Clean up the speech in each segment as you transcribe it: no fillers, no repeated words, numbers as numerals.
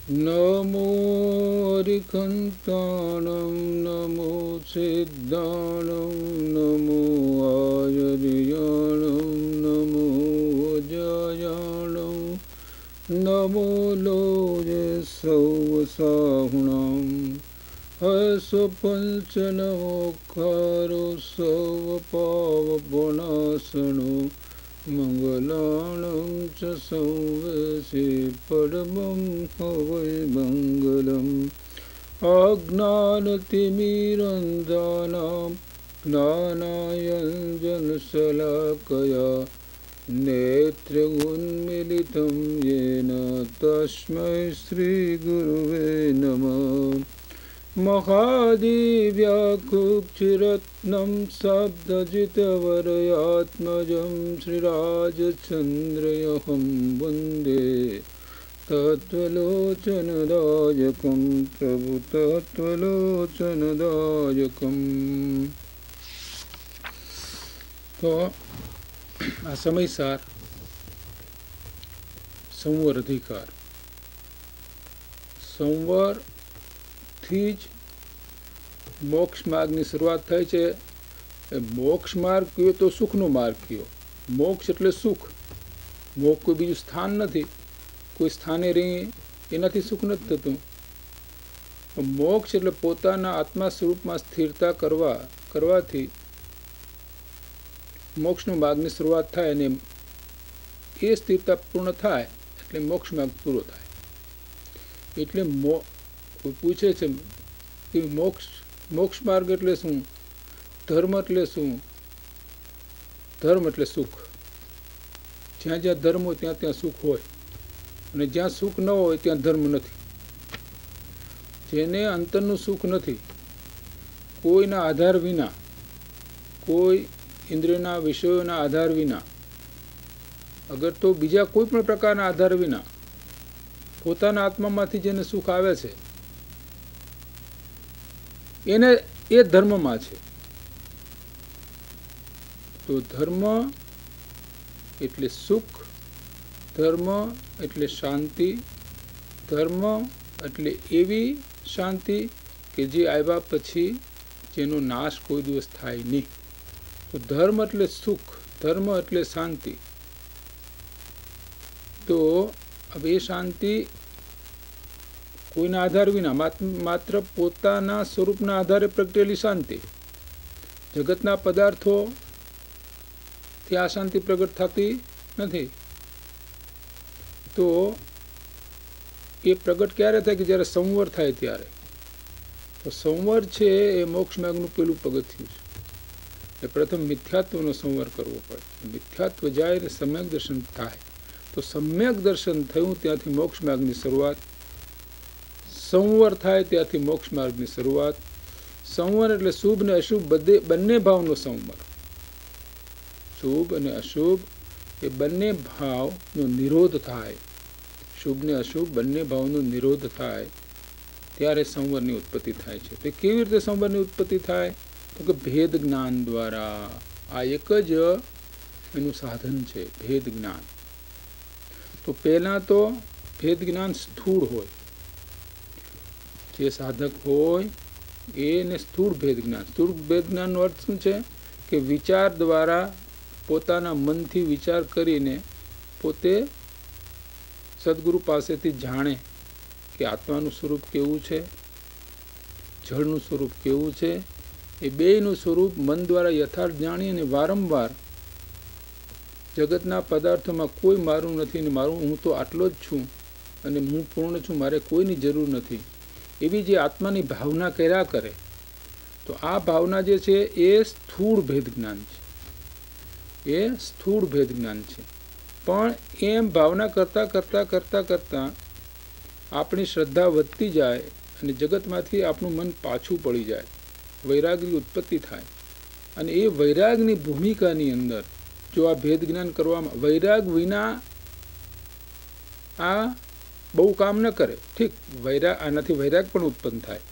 नमो अरिहन्ताणं नमो सिद्धाणं नमो आयुर्याणं नमो जयाणं नमो लोये सौवसाहुणां हसपञ्चनमोखारो सौवपावपनाशनो मङ्गलानं च संवेशे परमं हवै मङ्गलम् अज्ञानतिमिरन्धानां ज्ञानाञ्जनशलाकया नेत्रे उन्मीलितं येन तस्मै श्रीगुरुवे नमः। महादेव्याकुक्षिरत्नं सप्तजितवरयात्मजं श्रीराजचन्द्रयहं वन्दे तत्त्वलोचनदायकं प्रभु तत्त्वलोचनदायकम्। तो आ समयसार संवर अधिकार संवर થી જ મોક્ષ માર્ગની શરૂઆત થાય છે। મોક્ષ માર્ગ કયો તો સુખનો માર્ગ કયો। મોક્ષ એટલે સુખ। મોક્ષ કોઈ બીજું સ્થાન નથી, કોઈ સ્થાને રહી એનાથી સુખ નથી થતું। મોક્ષ એટલે પોતાના આત્મા સ્વરૂપમાં સ્થિરતા કરવાથી મોક્ષનો માર્ગની શરૂઆત થાય અને એ સ્થિરતા પૂર્ણ થાય એટલે મોક્ષ માર્ગ પૂરો થાય। એટલે કોઈ પૂછે છે કે મોક્ષ માર્ગ એટલે શું, ધર્મ એટલે શું? ધર્મ એટલે સુખ। જ્યાં જ્યાં ધર્મ હોય ત્યાં ત્યાં સુખ હોય, અને જ્યાં સુખ ન હોય ત્યાં ધર્મ નથી। જેને અંતરનું સુખ નથી, કોઈના આધાર વિના, કોઈ ઇન્દ્રિયના વિષયોના આધાર વિના, અગર તો બીજા કોઈ પણ પ્રકારના આધાર વિના પોતાના આત્મામાંથી જેને સુખ આવે છે એને એ ધર્મમાં છે। તો ધર્મ એટલે સુખ, ધર્મ એટલે શાંતિ, ધર્મ એટલે એવી શાંતિ કે જે આવ્યા પછી જેનો નાશ કોઈ દિવસ થાય નહીં। તો ધર્મ એટલે સુખ, ધર્મ એટલે શાંતિ। તો હવે એ શાંતિ કોઈના આધાર વિના, માત્ર પોતાના સ્વરૂપના આધારે પ્રગટેલી શાંતિ। જગતના પદાર્થો ત્યાં શાંતિ પ્રગટ થતી નથી। તો એ પ્રગટ ક્યારે થાય કે જ્યારે સંવર થાય ત્યારે। તો સંવર છે એ મોક્ષ માર્ગનું પેલું પગથિયું છે। એ પ્રથમ મિથ્યાત્વનો સંવર કરવો પડે। મિથ્યાત્વ જાય ને સમ્યક દર્શન થાય। તો સમ્યક દર્શન થયું ત્યાંથી મોક્ષ માર્ગની શરૂઆત। સંવર થાય ત્યાંથી મોક્ષ માર્ગની શરૂઆત। સંવર એટલે શુભ ને અશુભ બંને ભાવનો સંવર। શુભ અને અશુભ એ બંને ભાવનો નિરોધ થાય। શુભ ને અશુભ બંને ભાવનો નિરોધ થાય ત્યારે સંવરની ઉત્પત્તિ થાય છે। તો કેવી રીતે સંવરની ઉત્પત્તિ થાય? તો કે ભેદ જ્ઞાન દ્વારા। આ એક જ એનું સાધન છે, ભેદ જ્ઞાન। તો પહેલાં તો ભેદ જ્ઞાન સ્થૂળ હોય, જે સાધક હોય એને સ્થૂળ ભેદ જ્ઞાન। સ્થૂળ ભેદ જ્ઞાનનો અર્થ શું છે? કે વિચાર દ્વારા, પોતાના મનથી વિચાર કરીને પોતે સદગુરુ પાસેથી જાણે કે આત્માનું સ્વરૂપ કેવું છે, જળનું સ્વરૂપ કેવું છે। એ બેયનું સ્વરૂપ મન દ્વારા યથાર્થ જાણી અને વારંવાર જગતના પદાર્થોમાં કોઈ મારું નથી ને મારું, હું તો આટલો જ છું અને હું પૂર્ણ છું, મારે કોઈની જરૂર નથી, એવી જે આત્માની ભાવના કર્યા કરે। તો આ ભાવના જે છે એ સ્થૂળ ભેદ જ્ઞાન છે। એ સ્થૂળ ભેદ જ્ઞાન છે। પણ એમ ભાવના કરતાં કરતાં કરતાં કરતાં આપણી શ્રદ્ધા વધતી જાય અને જગતમાંથી આપણું મન પાછું પડી જાય, વૈરાગની ઉત્પત્તિ થાય। અને એ વૈરાગની ભૂમિકાની અંદર જો આ ભેદ જ્ઞાન કરવામાં, વૈરાગ વિના આ બહુ કામ ન કરે। ઠીક, આનાથી વૈરાગ પણ ઉત્પન્ન થાય,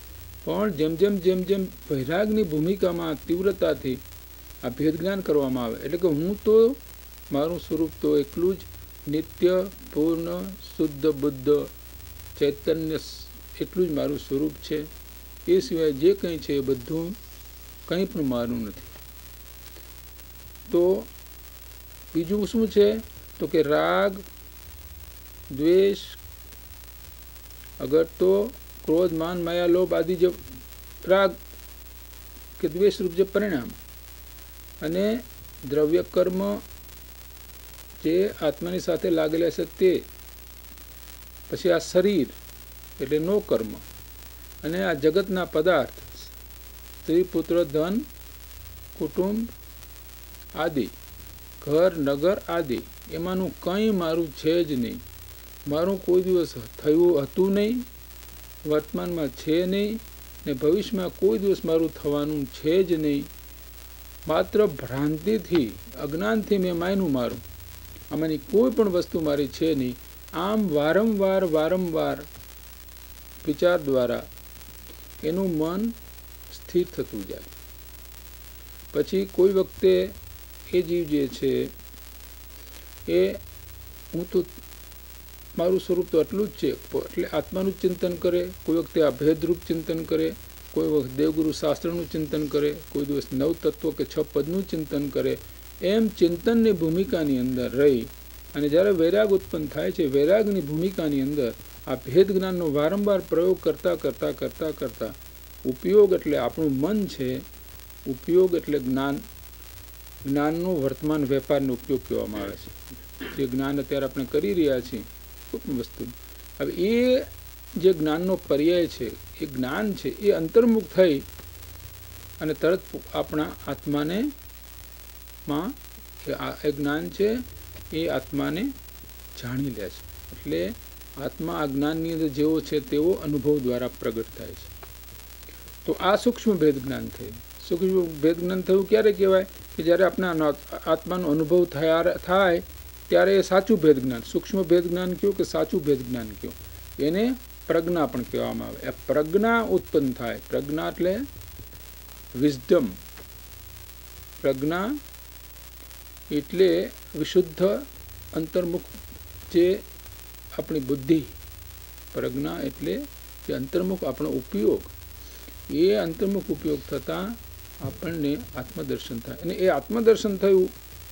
પણ જેમ જેમ વૈરાગની ભૂમિકામાં તીવ્રતાથી આ ભેદ જ્ઞાન કરવામાં આવે, એટલે કે હું તો મારું સ્વરૂપ તો એકલું જ નિત્ય પૂર્ણ શુદ્ધ બુદ્ધ ચૈતન્ય એટલું જ મારું સ્વરૂપ છે, એ સિવાય જે કંઈ છે એ બધું કંઈ પણ મારું નથી. તો બીજું શું છે? તો કે રાગ, દ્વેષ, અગર તો ક્રોધ, માન, માયા, લોભ આદિ જે રાગ કે દ્વેષ રૂપ જે પરિણામ, અને દ્રવ્ય કર્મ જે આત્માની સાથે લાગેલા છે તે, પછી આ શરીર એટલે નો કર્મ, અને આ જગતના પદાર્થ સ્ત્રી, પુત્ર, ધન, કુટુંબ આદિ, ઘર, નગર આદિ, એમાંનું કંઈ મારું છે જ નહીં. મારું કોઈ દિવસ થયું હતું નહીં, વર્તમાનમાં છે નહીં, ને ભવિષ્યમાં કોઈ દિવસ મારું થવાનું છે જ નહીં. માત્ર ભ્રાંતિથી, અજ્ઞાનથી મેં માન્યું મારું. આમાંની કોઈ પણ વસ્તુ મારી છે નહીં. આમ વારંવાર વિચાર દ્વારા એનું મન સ્થિર થતું જાય. પછી કોઈ વખતે એ જીવ જે છે એ હું તો મારું સ્વરૂપ તો આટલું જ છે એટલે આત્માનું ચિંતન કરે, કોઈ વખતે આ ભેદરૂપ ચિંતન કરે, કોઈ વખત દેવગુરુ શાસ્ત્રનું ચિંતન કરે, કોઈ દિવસ નવ તત્વો કે 6 પદનું ચિંતન કરે. એમ ચિંતનની ભૂમિકાની અંદર રહી અને જ્યારે વૈરાગ ઉત્પન્ન થાય છે, વૈરાગની ભૂમિકાની અંદર આ ભેદ જ્ઞાનનો વારંવાર પ્રયોગ કરતા ઉપયોગ એટલે આપણું મન છે, ઉપયોગ એટલે જ્ઞાનનો વર્તમાન વેપારનો ઉપયોગ કહેવામાં આવે છે. જે જ્ઞાન અત્યારે આપણે કરી રહ્યા છીએ કોઈ પણ વસ્તુ, હવે એ જે જ્ઞાનનો પર્યાય છે, એ જ્ઞાન છે, એ અંતર્મુખ થઈ અને તરત આપણા આત્માને માં એ જ્ઞાન છે એ આત્માને જાણી લે છે. એટલે આત્મા આ જ્ઞાનની અંદર જેવો છે તેવો અનુભવ દ્વારા પ્રગટ થાય છે. તો આ સૂક્ષ્મ ભેદ જ્ઞાન થયું. સૂક્ષ્મ ભેદ જ્ઞાન થયું ક્યારે કહેવાય? કે જ્યારે આપણા આત્માનો અનુભવ થાય ત્યારે એ સાચું ભેદ જ્ઞાન, સૂક્ષ્મ ભેદ જ્ઞાન કયું કે સાચું ભેદ જ્ઞાન કયું, એને પ્રજ્ઞા પણ કહેવામાં આવે. એ પ્રજ્ઞા ઉત્પન્ન થાય. પ્રજ્ઞા એટલે વિઝડમ. પ્રજ્ઞા એટલે વિશુદ્ધ અંતર્મુખ જે આપણી બુદ્ધિ. પ્રજ્ઞા એટલે જે અંતર્મુખ આપણો ઉપયોગ, એ અંતર્મુખ ઉપયોગ થતાં આપણને આત્મદર્શન થાય. અને એ આત્મદર્શન થયું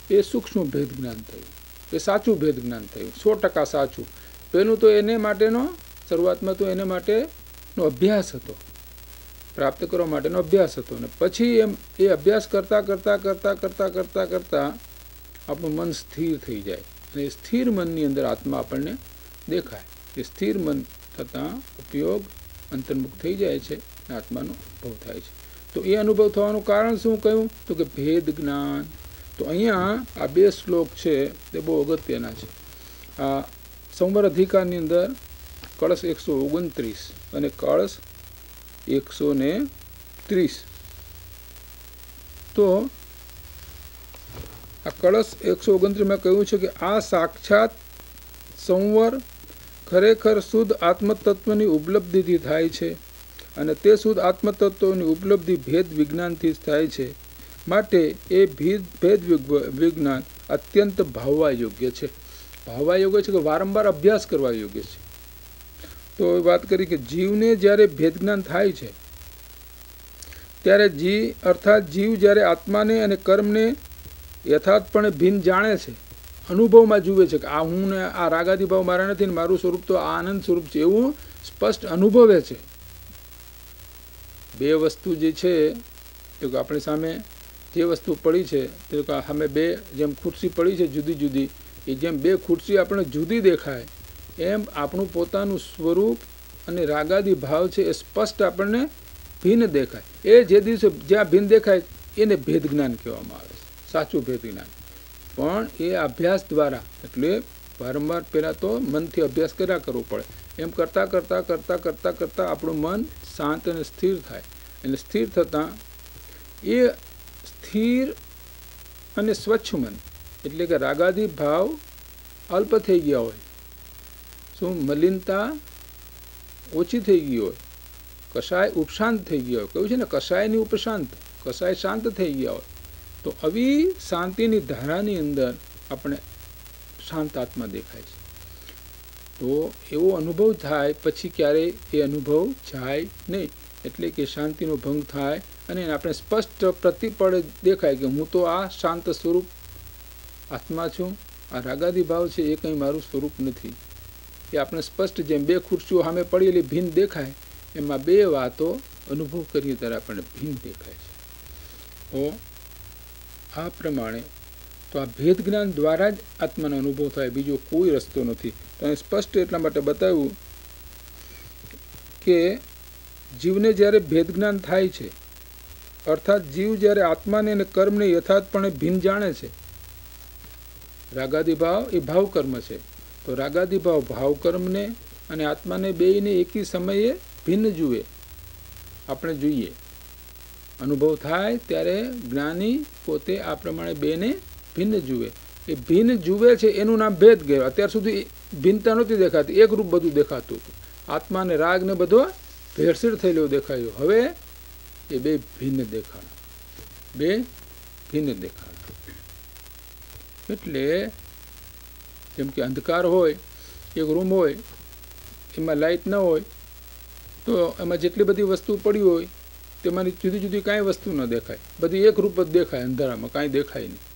એ સૂક્ષ્મ ભેદ જ્ઞાન થયું, એ સાચું ભેદ જ્ઞાન થયું, 100% સાચું. પહેલું તો એને માટેનો શરૂઆતમાં તો એને માટેનો અભ્યાસ હતો, પ્રાપ્ત કરવા માટેનો અભ્યાસ હતો. અને પછી એમ એ અભ્યાસ કરતાં આપણું મન સ્થિર થઈ જાય અને એ સ્થિર મનની અંદર આત્મા આપણને દેખાય. એ સ્થિર મન થતાં ઉપયોગ અંતર્મુખ થઈ જાય છે અને આત્માનો અનુભવ થાય છે. તો એ અનુભવ થવાનું કારણ શું કહ્યું? તો કે ભેદ જ્ઞાન. તો અહીંયા આ 2 શ્લોક છે તે બહુ અગત્યના છે. આ સંવર અધિકારની અંદર કળશ 129 અને કળશ 130. તો આ કળશ 129માં કહ્યું છે કે આ સાક્ષાત સંવર ખરેખર શુદ્ધ આત્મતત્વની ઉપલબ્ધિથી થાય છે અને તે શુદ્ધ આત્મતત્વની ઉપલબ્ધિ ભેદ વિજ્ઞાનથી જ થાય છે. માટે એ ભેદ વિજ્ઞાન અત્યંત ભાવવા યોગ્ય છે. ભાવવા યોગ્ય છે કે વારંવાર અભ્યાસ કરવા યોગ્ય છે. તો એ વાત કરી કે જીવને જ્યારે ભેદ જ્ઞાન થાય છે ત્યારે જીવ જ્યારે આત્માને અને કર્મને યથાર્થપણે ભિન્ન જાણે છે, અનુભવમાં જુએ છે કે આ હું ને આ રાગાદી ભાવ મારા નથી ને મારું સ્વરૂપ તો આ આનંદ સ્વરૂપ છે, એવું સ્પષ્ટ અનુભવે છે. 2 વસ્તુ જે છે તો કે આપણી સામે જે વસ્તુ પડી છે તે સામે 2 જેમ ખુરશી પડી છે જુદી જુદી, એ જેમ 2 ખુરશી આપણે જુદી દેખાય એમ આપણું પોતાનું સ્વરૂપ અને રાગાદી ભાવ છે એ સ્પષ્ટ આપણને ભિન્ન દેખાય. એ જે દિવસે જ્યાં ભિન્ન દેખાય એને ભેદ જ્ઞાન કહેવામાં આવે છે, સાચું ભેદ જ્ઞાન. પણ એ અભ્યાસ દ્વારા, એટલે વારંવાર પહેલાં તો મનથી અભ્યાસ કર્યા કરવો પડે. એમ કરતાં આપણું મન શાંત અને સ્થિર થાય. એટલે સ્થિર થતાં એ સ્થિર અને સ્વચ્છ મન, એટલે કે રાગાદી ભાવ અલ્પ થઈ ગયા હોય, શું મલિનતા ઓછી થઈ ગઈ હોય, કષાય ઉપશાંત થઈ ગયા હોય. કહ્યું છે ને કષાયની ઉપશાંત, કષાય શાંત થઈ ગયા હોય. તો આવી શાંતિની ધારાની અંદર આપણે શાંત આત્મા દેખાય છે. તો એવો અનુભવ થાય પછી ક્યારેય એ અનુભવ જાય નહીં, એટલે કે શાંતિનો ભંગ થાય અને આપણે સ્પષ્ટ પ્રતિપળે દેખાય કે હું તો આ શાંત સ્વરૂપ આત્મા છું, આ રાગાદી ભાવ છે એ કંઈ મારું સ્વરૂપ નથી. એ આપણે સ્પષ્ટ જેમ બે ખુરશીઓ સામે પડેલી ભીન દેખાય એમાં બે વાતો અનુભવ કરીએ ત્યારે આપણને ભીન દેખાય છે. તો આ પ્રમાણે તો આ ભેદ જ્ઞાન દ્વારા જ આત્માનો અનુભવ થાય, બીજો કોઈ રસ્તો નથી. તો અહીં સ્પષ્ટ એટલા માટે બતાવ્યું કે જીવને જ્યારે ભેદ જ્ઞાન થાય છે, અર્થાત જીવ જ્યારે આત્માને અને કર્મને યથાર્થપણે ભિન્ન જાણે છે, રાગાદી ભાવ એ ભાવ કર્મ છે, તો રાગાદી ભાવ ભાવ કર્મને અને આત્માને બેયને એકી સમયે ભિન્ન જુએ, આપણે જોઈએ અનુભવ થાય ત્યારે જ્ઞાની પોતે આ પ્રમાણે બેને ભિન્ન જુએ. એ ભિન્ન જુએ છે એનું નામ ભેદ ગયો. અત્યાર સુધી ભિન્નતા નહોતી દેખાતી, એક રૂપ બધું દેખાતું હતું. આત્મા ને રાગ ને બધો ભેળસેળ થયેલો દેખાયો. હવે એ બે ભિન્ન દેખાણા, બે ભિન્ન દેખાણા. એટલે જેમ કે અંધકાર હોય, એક રૂમ હોય, એમાં લાઇટ ન હોય તો એમાં જેટલી બધી વસ્તુ પડી હોય તેમાંની જુદી જુદી કાંઈ વસ્તુ ન દેખાય, બધી એક રૂપ જ દેખાય, અંધારામાં કાંઈ દેખાય નહીં.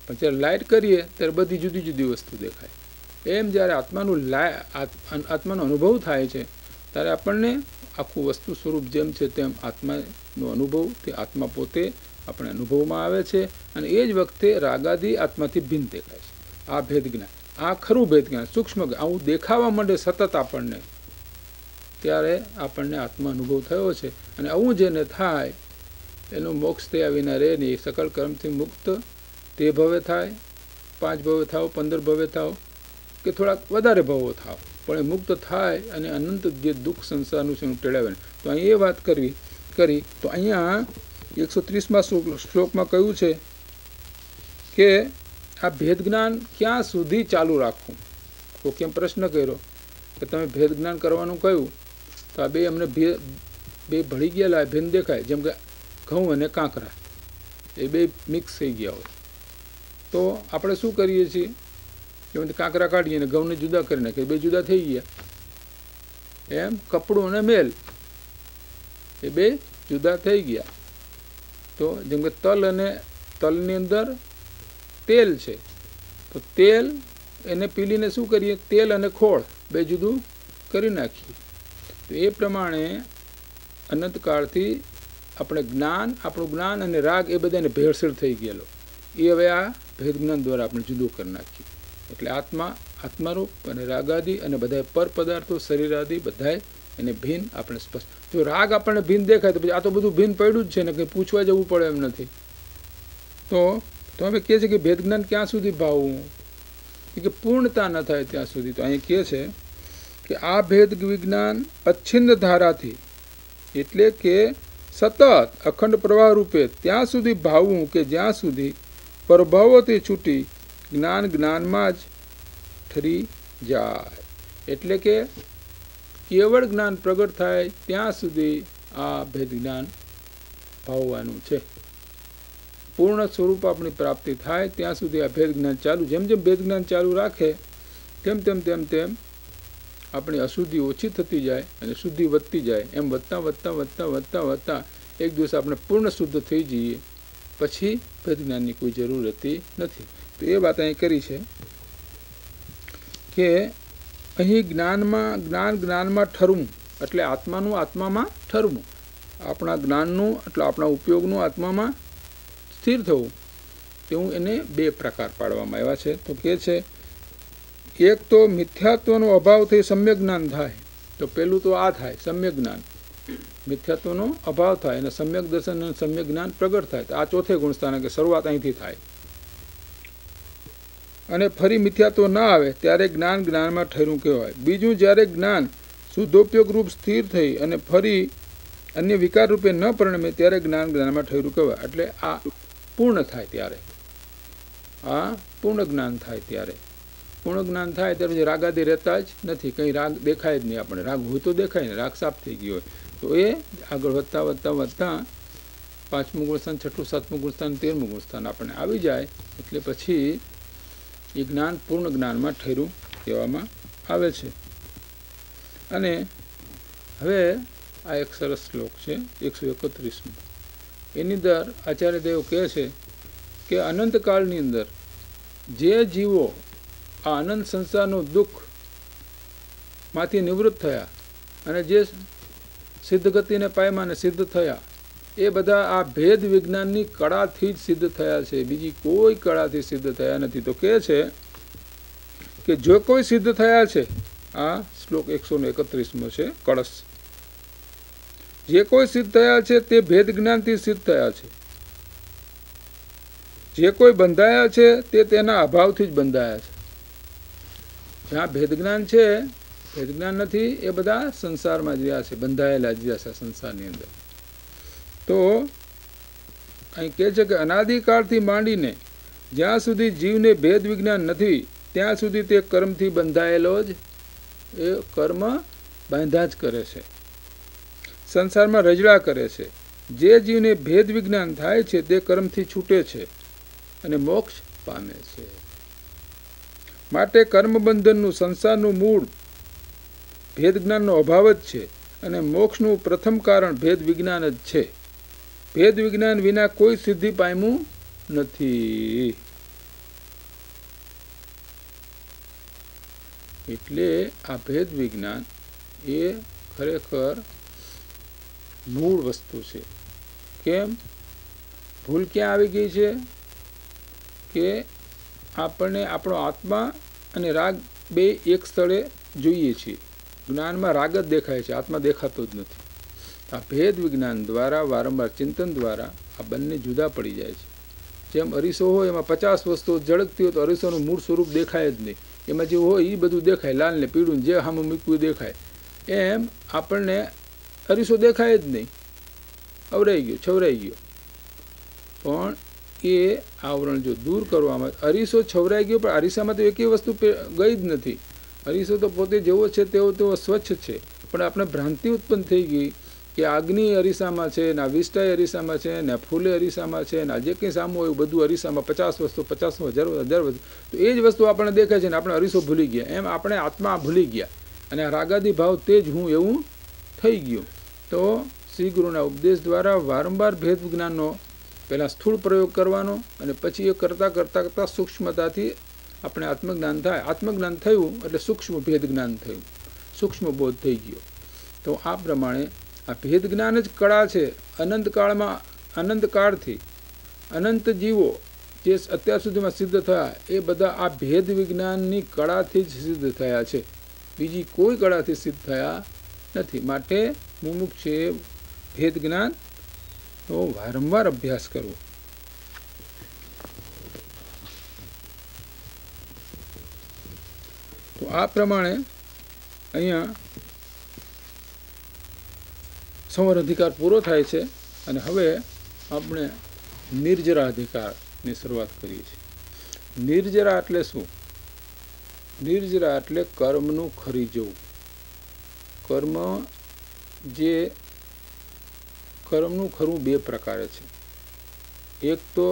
પણ જ્યારે લાઇટ કરીએ ત્યારે બધી જુદી જુદી વસ્તુ દેખાય. એમ જ્યારે આત્માનો અનુભવ થાય છે ત્યારે આપણને આખું વસ્તુ સ્વરૂપ જેમ છે તેમ આત્માનો અનુભવ, તે આત્મા પોતે આપણે અનુભવમાં આવે છે અને એ જ વખતે રાગાદી આત્માથી ભિન્ન દેખાય છે. આ ભેદ જ્ઞાન, આ ખરું ભેદ જ્ઞાન, સૂક્ષ્મ આવું દેખાવા માંડે સતત આપણને, ત્યારે આપણને આત્મા અનુભવ થયો છે. અને આવું જેને થાય એનું મોક્ષ થયા વિના રહે નહીં. સકળ કર્મથી મુક્ત તે ભવે થાય, 5 ભવે થાવ, 15 ભવે થાવ કે થોડાક વધારે ભવો થાવ, પણ એ મુક્ત થાય અને અનંત જે દુઃખ સંસારનું છે એનું ટેળાવે. તો અહીં એ વાત કરી તો અહીંયા 130મા શ્લોકમાં કહ્યું છે કે આ ભેદ જ્ઞાન ક્યાં સુધી ચાલુ રાખવું. તો કેમ પ્રશ્ન કર્યો કે તમે ભેદ જ્ઞાન કરવાનું કહ્યું તો આ બે અમને બે ભળી ગયેલા ભેદ દેખાય, જેમ કે ઘઉં અને કાંકરા એ બે મિક્સ થઈ ગયા હોય તો આપણે શું કરીએ છીએ, જેમ કાંકરા કાઢીએ અને ઘઉંને જુદા કરી નાખીએ, બે જુદા થઈ ગયા. એમ કપડું અને મેલ એ બે જુદા થઈ ગયા. તો જેમ કે તલ અને તલની અંદર તેલ છે તો તેલ એને પીલીને શું કરીએ, તેલ અને ખોળ બે જુદું કરી નાખીએ. તો એ પ્રમાણે અનંતકાળથી આપણે આપણું જ્ઞાન અને રાગ એ બધાને ભેળસેળ થઈ ગયેલો, એ હવે આ ભેદ જ્ઞાન દ્વારા આપણે જુદું કરી નાખીએ. એટલે આત્મારૂપ અને રાગાદી અને બધા પર પદાર્થો શરીરાદી બધાય એને ભિન્ન આપણે સ્પષ્ટ. જો રાગ આપણને ભિન્ન દેખાય તો પછી આ તો બધું ભિન્ન પડ્યું જ છે ને, કંઈ પૂછવા જવું પડે એમ નથી. તો હવે કહે છે કે ભેદ જ્ઞાન ક્યાં સુધી ભાવવું, કે પૂર્ણતા ન થાય ત્યાં સુધી. તો અહીં કહે છે કે આ ભેદ વિજ્ઞાન અચ્છિન્ન ધારાથી, એટલે કે સતત અખંડ પ્રવાહ રૂપે ત્યાં સુધી ભાવવું કે જ્યાં સુધી પ્રભાવોથી છૂટી જ્ઞાનમાં જ ઠરી જાય. એટલે કે કેવળ જ્ઞાન પ્રગટ થાય ત્યાં સુધી આ ભેદ જ્ઞાન ભાવવાનું છે. પૂર્ણ સ્વરૂપ આપણી પ્રાપ્તિ થાય ત્યાં સુધી આ ભેદ જ્ઞાન ચાલુ. જેમ જેમ ભેદ જ્ઞાન ચાલુ રાખે તેમ આપણી અશુદ્ધિ ઓછી થતી જાય અને શુદ્ધિ વધતી જાય. એમ વધતા એક દિવસ આપણે પૂર્ણ શુદ્ધ થઈ જઈએ, પછી ભેદ જ્ઞાનની કોઈ જરૂર રહેતી નથી. તો એ વાત અહીં કરી છે કે અહીં જ્ઞાનમાં ઠરવું એટલે આત્માનું આત્મામાં ઠરવું, આપણા જ્ઞાનનું એટલે આપણા ઉપયોગનું આત્મામાં સ્થિર થવું. તેવું એને બે પ્રકાર પાડવામાં આવ્યા છે. તો કે છે એક તો મિથ્યાત્વનો અભાવથી સમ્યક જ્ઞાન થાય. તો પહેલું તો આ થાય સમ્યક જ્ઞાન, મિથ્યાત્વનો અભાવ થાય અને સમ્યક દર્શન અને સમ્યક જ્ઞાન પ્રગટ થાય. તો આ ચોથે ગુણસ્થાન કે શરૂઆત અહીંથી થાય. અને ફરી મિથ્યાત્વ ના આવે ત્યારે જ્ઞાનમાં ઠર્યું કહેવાય. બીજું, જ્યારે જ્ઞાન શુદ્ધોપયોગ રૂપ સ્થિર થઈ અને ફરી અન્ય વિકાર રૂપે ન પરિણમે ત્યારે જ્ઞાનમાં ઠર્યું કહેવાય. એટલે આ પૂર્ણ થાય ત્યારે, આ પૂર્ણ જ્ઞાન થાય ત્યારે. પૂર્ણ જ્ઞાન થાય ત્યારે પછી રાગાદી રહેતા જ નથી, કંઈ રાગ દેખાય જ નહીં. આપણે રાગ હોય તો દેખાય ને, રાગ સાફ થઈ ગયો હોય તો એ આગળ વધતા 5મું ગુણસ્થાન, 6ઠું, 7મું ગુણસ્થાન, 13મું ગુણસ્થાન આપણે આવી જાય. એટલે પછી એ જ્ઞાન પૂર્ણ જ્ઞાનમાં ઠર્યું કહેવામાં આવે છે. અને હવે આ એક સરસ શ્લોક છે 131મો. એની અંદર આચાર્ય દેવ કહે છે કે અનંતકાળની અંદર જે જીવો આ અનંત સંસારનું દુઃખમાંથી નિવૃત્ત થયા અને જે સિદ્ધ ગતિને પામ્યા અને સિદ્ધ થયા, એ બધા આ ભેદ વિજ્ઞાનની કળાથી જ સિદ્ધ થયા છે, બીજી કોઈ કળાથી સિદ્ધ થયા નથી. તો કહે છે કે જો કોઈ સિદ્ધ થયા છે, આ શ્લોક 131મો છે કળશ, જે કોઈ સિદ્ધ થયા છે તે ભેદ જ્ઞાનથી સિદ્ધ થયા છે. જે કોઈ બંધાયા છે તે તેના અભાવથી જ બંધાયા છે. જ્યાં ભેદ જ્ઞાન છે, ભેદ જ્ઞાન નથી, એ બધા સંસારમાં જ રહ્યા છે, બંધાયેલા જ રહ્યા છે સંસારની અંદર. તો અહીં કહે છે કે અનાદિકાળથી માંડીને જ્યાં સુધી જીવને ભેદ વિજ્ઞાન નથી ત્યાં સુધી તે કર્મથી બંધાયેલો જ, એ કર્મ બાંધા જ કરે છે, સંસારમાં રજડા કરે છે. જે જીવને ભેદ વિજ્ઞાન થાય છે તે કર્મથી છૂટે છે અને મોક્ષ પામે છે. માટે કર્મબંધનનું સંસારનું મૂળ ભેદ જ્ઞાનનો અભાવ જ છે અને મોક્ષનું પ્રથમ કારણ ભેદ વિજ્ઞાન જ છે. ભેદ વિજ્ઞાન વિના કોઈ સિદ્ધિ પામ્યું નથી. એટલે આ ભેદ વિજ્ઞાન એ ખરેખર મૂળ વસ્તુ છે. કેમ? ભૂલ ક્યાં આવી ગઈ છે કે આપણને આપણો આત્મા અને રાગ બે એક સ્થળે જોઈએ છીએ. જ્ઞાનમાં રાગ જ દેખાય છે, આત્મા દેખાતો જ નથી. આ ભેદ વિજ્ઞાન દ્વારા વારંવાર ચિંતન દ્વારા આ બંને જુદા પડી જાય છે. જેમ અરીસો હોય એમાં 50 વસ્તુઓ ઝળકતી હોય તો અરીસોનું મૂળ સ્વરૂપ દેખાય જ નહીં. એમાં જે હોય એ બધું દેખાય, લાલ ને પીળું જે સામું મૂકવું દેખાય. એમ આપણને અરીસો દેખાય જ નહીં, અવરાઈ ગયો, છવરાઈ ગયો. પણ એ આવરણ જો દૂર કરવામાં, અરીસો છવરાઈ ગયો પણ અરીસામાં તો એકેય વસ્તુ ગઈ જ નથી. અરીસો તો પોતે જેવો છે તેવો સ્વચ્છ છે, પણ આપણે ભ્રાંતિ ઉત્પન્ન થઈ ગઈ કે અગ્નિ અરીસામાં છે, ને વિષ્ટાય અરીસામાં છે, ને ફૂલે અરીસામાં છે, ને જે કંઈ સામું હોય બધું અરીસામાં 50 વસ્તુ, 50 હજાર વસ્તુ, તો એ જ વસ્તુ આપણને દેખાય છે ને આપણે અરીસો ભૂલી ગયા. એમ આપણે આત્મા ભૂલી ગયા અને રાગાદી ભાવ તે જ હું એવું થઈ ગયું. તો શ્રી ગુરુના ઉપદેશ દ્વારા વારંવાર ભેદ વિજ્ઞાનનો પહેલાં સ્થૂળ પ્રયોગ કરવાનો અને પછી એ કરતાં સૂક્ષ્મતાથી આપણે આત્મજ્ઞાન થાય. આત્મજ્ઞાન થયું એટલે સૂક્ષ્મ ભેદ જ્ઞાન થયું, સૂક્ષ્મ બોધ થઈ ગયો. તો આ પ્રમાણે આ ભેદ જ્ઞાન જ કળા છે. અનંતકાળમાં, અનંતકાળથી અનંત જીવો જે અત્યાર સુધીમાં સિદ્ધ થયા એ બધા આ ભેદ વિજ્ઞાનની કળાથી જ સિદ્ધ થયા છે, બીજી કોઈ કળાથી સિદ્ધ થયા નથી. માટે મુમુક્ષે ભેદ જ્ઞાનનો વારંવાર અભ્યાસ કરવો. તો આ પ્રમાણે અહીંયા સંવર અધિકાર પૂરો થાય છે અને હવે આપણે નિર્જરા અધિકારની શરૂઆત કરીએ છીએ. નિર્જરા એટલે શું? નિર્જરા એટલે કર્મનું ખરી જવું. કર્મનું ખરું બે પ્રકારે છે. એક તો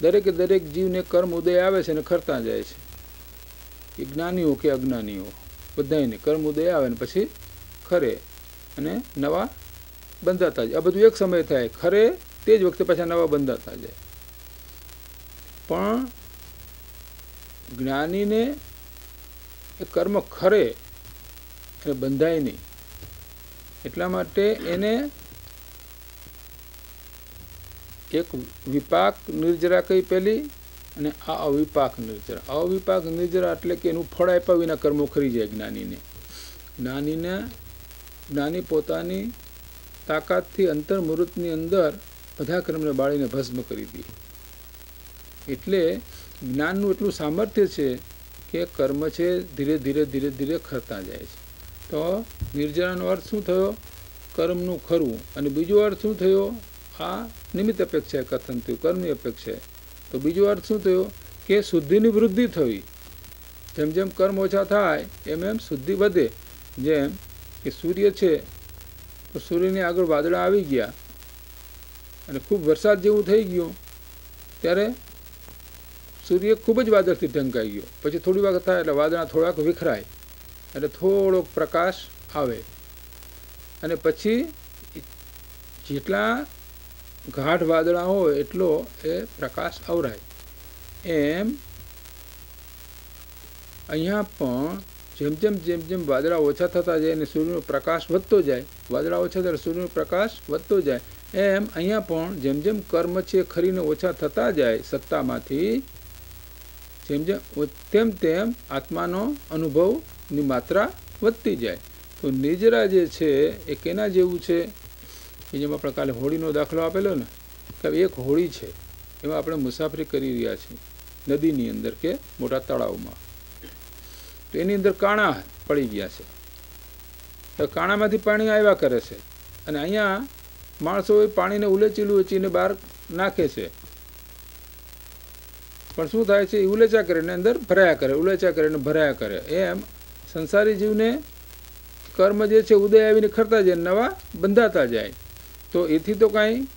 દરેકે દરેક જીવને કર્મ ઉદય આવે છે અને ખરતા જાય છે. એ જ્ઞાનીઓ કે અજ્ઞાનીઓ બધાને કર્મ ઉદય આવે ને પછી ખરે અને નવા બંધાતા જાય. આ બધું એક સમય થાય, ખરે તે જ વખતે પાછા નવા બંધાતા જાય. પણ જ્ઞાનીને એ કર્મ ખરે અને બંધાય નહીં. એટલા માટે એને એક વિપાક નિર્જરા કહી પહેલી, અને આ અવિપાક નિર્જરા. અવિપાક નિર્જરા એટલે કે એનું ફળ આપ્યા વિના કર્મો ખરી જાય જ્ઞાનીને. જ્ઞાની પોતાની તાકાતથી અંતર્મુહૂર્તની અંદર બધા કર્મને બાળીને ભસ્મ કરી દે. એટલે જ્ઞાનનું એટલું સામર્થ્ય છે કે કર્મ છે ધીરે ધીરે ધીરે ધીરે ખરતા જાય છે. તો નિર્જરાનો અર્થ શું થયો? કર્મનું ખરવું. અને બીજો અર્થ શું થયો? આ નિમિત્ત અપેક્ષાએ કથન થયું, કર્મની અપેક્ષાએ. તો બીજો અર્થ શું થયો? કે શુદ્ધિની વૃદ્ધિ થવી. જેમ જેમ કર્મ ઓછા થાય એમ એમ શુદ્ધિ વધે. જેમ કે સૂર્ય છે તો સૂર્યની આગળ વાદળા આવી ગયા અને ખૂબ વરસાદ જેવું થઈ ગયું ત્યારે સૂર્ય ખૂબ જ વાદળથી ઢંકાઈ ગયો, પછી થોડી વખત થાય એટલે વાદળા થોડાક વિખરાય, એટલે થોડોક પ્રકાશ આવે, અને પછી જેટલા ગાઢ વાદળા હોય એટલો એ પ્રકાશ અવરાય. એમ અહીંયા પણ જેમ જેમ વાદળા ઓછા થતા જાય અને સૂર્યનો પ્રકાશ વધતો જાય, વાદળા ઓછા થાય સૂર્યનો પ્રકાશ વધતો જાય, એમ અહીંયા પણ જેમ કર્મ છે ખરીને ઓછા થતા જાય સત્તામાંથી, તેમ આત્માનો અનુભવની માત્રા વધતી જાય. તો નિર્જરા જે છે એ કેના જેવું છે કે જેમ આપણે કાલે હોળીનો દાખલો આપેલો ને, કે એક હોળી છે, એમાં આપણે મુસાફરી કરી રહ્યા છીએ નદીની અંદર કે મોટા તળાવમાં. તો એની અંદર કાણા પડી ગયા છે, તો કાણામાંથી પાણી આવ્યા કરે છે, અને અહીંયા માણસો એ પાણીને ઉલેચીને બહાર નાખે છે, પણ શું થાય છે, એ ઉલેચા કરે ને અંદર ભરાયા કરે, ઉલેચા કરે ને ભરાયા કરે. એમ સંસારી જીવને કર્મ જે છે ઉદય આવીને ખરતા જાય, નવા બંધાતા જાય. તો એથી તો કાંઈ